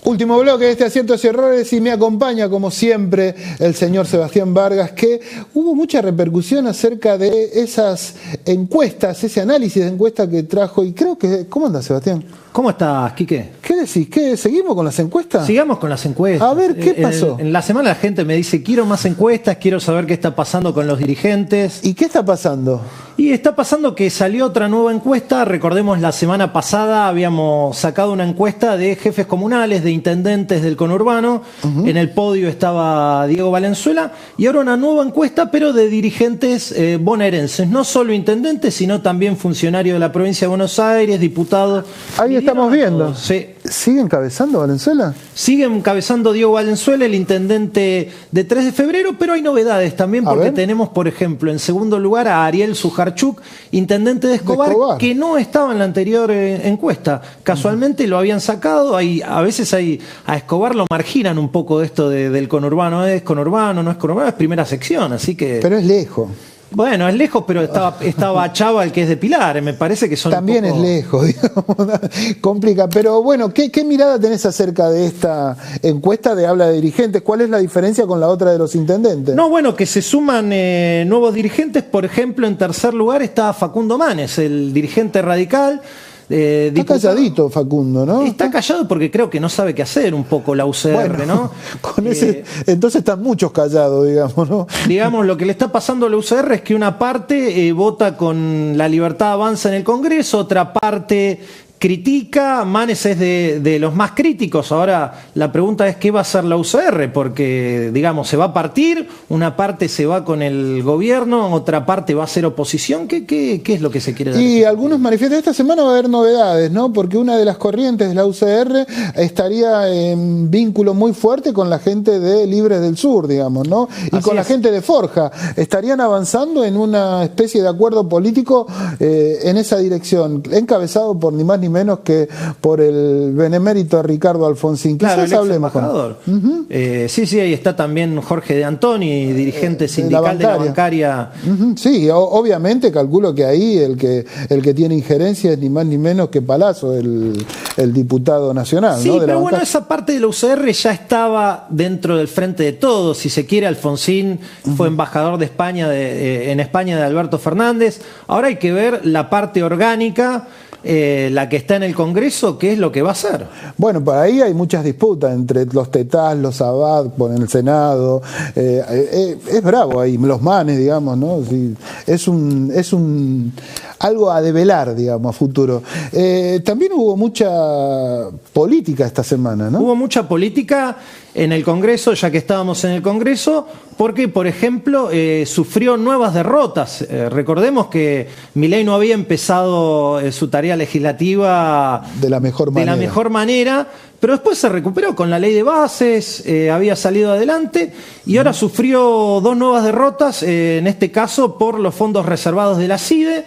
Último bloque de este Aciertos y Errores y me acompaña como siempre el señor Sebastián Vargas, que hubo mucha repercusión acerca de esas encuestas, ese análisis de encuesta que trajo y creo que... ¿Cómo anda, Sebastián? ¿Cómo estás, Quique? ¿Qué decís? ¿Seguimos con las encuestas? Sigamos con las encuestas. A ver, ¿qué pasó? En la semana la gente me dice, quiero más encuestas, quiero saber qué está pasando con los dirigentes. ¿Y qué está pasando? Y está pasando que salió otra nueva encuesta. Recordemos, la semana pasada habíamos sacado una encuesta de jefes comunales, de intendentes del conurbano. En el podio estaba Diego Valenzuela. Y ahora una nueva encuesta, pero de dirigentes bonaerenses. No solo intendentes, sino también funcionarios de la provincia de Buenos Aires, diputados. Ahí estamos viendo. Sí. ¿Sigue encabezando Valenzuela? Sigue encabezando Diego Valenzuela, el intendente de 3 de febrero, pero hay novedades también porque tenemos, por ejemplo, en segundo lugar a Ariel Sujarchuk, intendente de Escobar, que no estaba en la anterior encuesta. Casualmente lo habían sacado. A veces a Escobar lo marginan un poco de esto del conurbano. ¿Es conurbano? ¿No es conurbano? Es primera sección, así que... Pero es lejos. Bueno, es lejos, pero estaba Chava, el que es de Pilar. Me parece que son también es lejos, digamos, complica. Pero bueno, ¿qué mirada tenés acerca de esta encuesta de habla de dirigentes? ¿Cuál es la diferencia con la otra de los intendentes? No, bueno, que se suman nuevos dirigentes. Por ejemplo, en tercer lugar está Facundo Manes, el dirigente radical. Está calladito Facundo, ¿no? Está callado porque creo que no sabe qué hacer un poco la UCR, bueno, ¿no? Con entonces están muchos callados, digamos, ¿no? Digamos, lo que le está pasando a la UCR es que una parte vota con La Libertad Avanza en el Congreso, otra parte critica, Manes es de los más críticos. Ahora la pregunta es qué va a hacer la UCR, porque digamos se va a partir, una parte se va con el gobierno, otra parte va a ser oposición. ¿Qué es lo que se quiere dar? Y algunos manifiestan, esta semana va a haber novedades, ¿no? Porque una de las corrientes de la UCR estaría en vínculo muy fuerte con la gente de Libres del Sur, digamos, ¿no? Y con la gente de Forja. Estarían avanzando en una especie de acuerdo político en esa dirección, encabezado por ni más ni menos que por el benemérito Ricardo Alfonsín. Claro, el embajador. Sí, ahí está también Jorge de Antoni, dirigente sindical de la bancaria. Sí, obviamente calculo que ahí el que tiene injerencia es ni más ni menos que Palazzo, el diputado nacional. Sí, ¿no? pero bueno, esa parte de la UCR ya estaba dentro del Frente de Todos. Si se quiere, Alfonsín fue embajador de España en España de Alberto Fernández. Ahora hay que ver la parte orgánica, la que está en el Congreso, qué es lo que va a hacer. Bueno, por ahí hay muchas disputas entre los Tetaz, los Abad, en el Senado. Es bravo ahí, los Manes, digamos, ¿no? Sí, es algo a develar, digamos, a futuro. También hubo mucha política esta semana, ¿no? Hubo mucha política en el Congreso, ya que estábamos en el Congreso, porque, por ejemplo, sufrió nuevas derrotas. Recordemos que Milei no había empezado su tarea legislativa de la mejor manera, pero después se recuperó con la ley de bases, había salido adelante y ahora sufrió 2 nuevas derrotas, en este caso por los fondos reservados de la CIDE,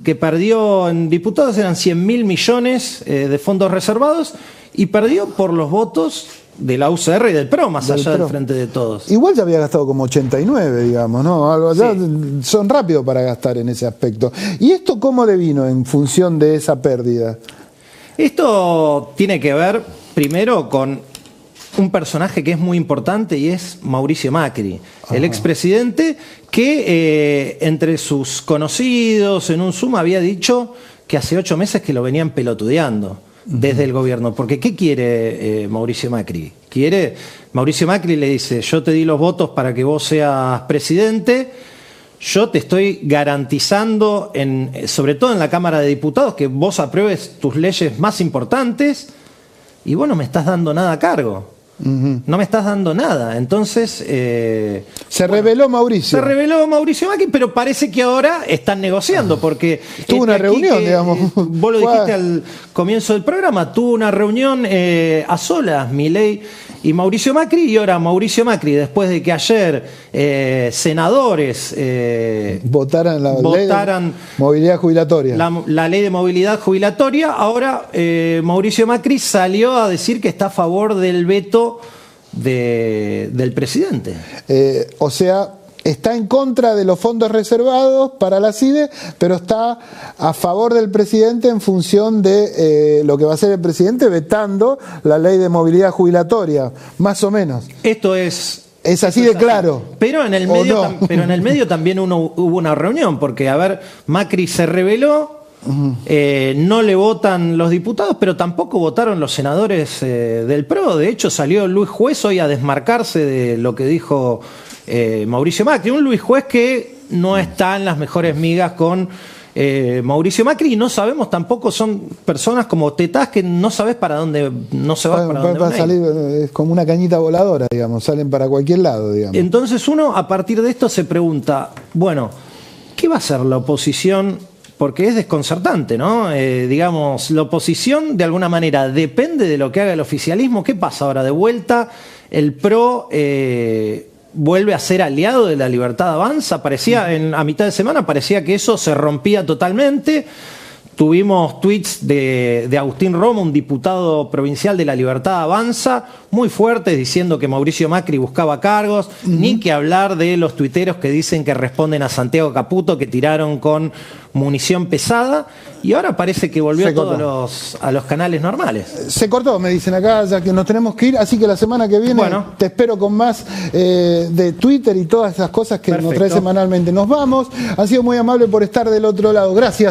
que perdió en diputados, eran 100.000 millones de fondos reservados, y perdió por los votos de la UCR y del PRO, más allá del Frente de Todos. Igual ya había gastado como 89, digamos, ¿no? Algo allá, sí. Son rápidos para gastar en ese aspecto. ¿Y esto cómo le vino en función de esa pérdida? Esto tiene que ver primero con un personaje que es muy importante y es Mauricio Macri, el expresidente que entre sus conocidos en un Zoom había dicho que hace 8 meses que lo venían pelotudeando desde el gobierno. Porque ¿qué quiere Mauricio Macri? Mauricio Macri le dice: yo te di los votos para que vos seas presidente, yo te estoy garantizando, sobre todo en la Cámara de Diputados, que vos apruebes tus leyes más importantes, y vos no me estás dando nada a cargo. No me estás dando nada. Entonces se reveló Mauricio. Se reveló Mauricio Macri, pero parece que ahora están negociando, porque tuvo una reunión, digamos. Vos lo dijiste al comienzo del programa, tuvo una reunión a solas Milei y Mauricio Macri, y ahora Mauricio Macri, después de que ayer senadores votaran la ley de movilidad jubilatoria, la ley de movilidad jubilatoria, ahora Mauricio Macri salió a decir que está a favor del veto del presidente. O sea, está en contra de los fondos reservados para la CIDE, pero está a favor del presidente en función de lo que va a hacer el presidente, vetando la ley de movilidad jubilatoria, más o menos. Esto es así de claro. Pero en el medio, también hubo una reunión, porque, a ver, Macri se rebeló. No le votan los diputados, pero tampoco votaron los senadores del PRO. De hecho, salió Luis Juez hoy a desmarcarse de lo que dijo Mauricio Macri. Un Luis Juez que no está en las mejores migas con Mauricio Macri, y no sabemos tampoco, son personas como Tetaz que no sabes para dónde, no se va para dónde van a salir. Es como una cañita voladora, digamos, salen para cualquier lado, digamos. Entonces uno a partir de esto se pregunta, bueno, ¿qué va a hacer la oposición? Porque es desconcertante, ¿no? Digamos, la oposición de alguna manera depende de lo que haga el oficialismo. ¿Qué pasa ahora? De vuelta, el PRO vuelve a ser aliado de La Libertad Avanza. Parecía, a mitad de semana, parecía que eso se rompía totalmente. Tuvimos tweets de Agustín Romo, un diputado provincial de La Libertad Avanza, muy fuertes, diciendo que Mauricio Macri buscaba cargos, ni que hablar de los tuiteros que dicen que responden a Santiago Caputo, que tiraron con munición pesada, y ahora parece que volvió todo a los canales normales. Se cortó, me dicen acá, ya que nos tenemos que ir, así que la semana que viene te espero con más de Twitter y todas esas cosas que nos trae semanalmente. Nos vamos, han sido muy amables por estar del otro lado. Gracias.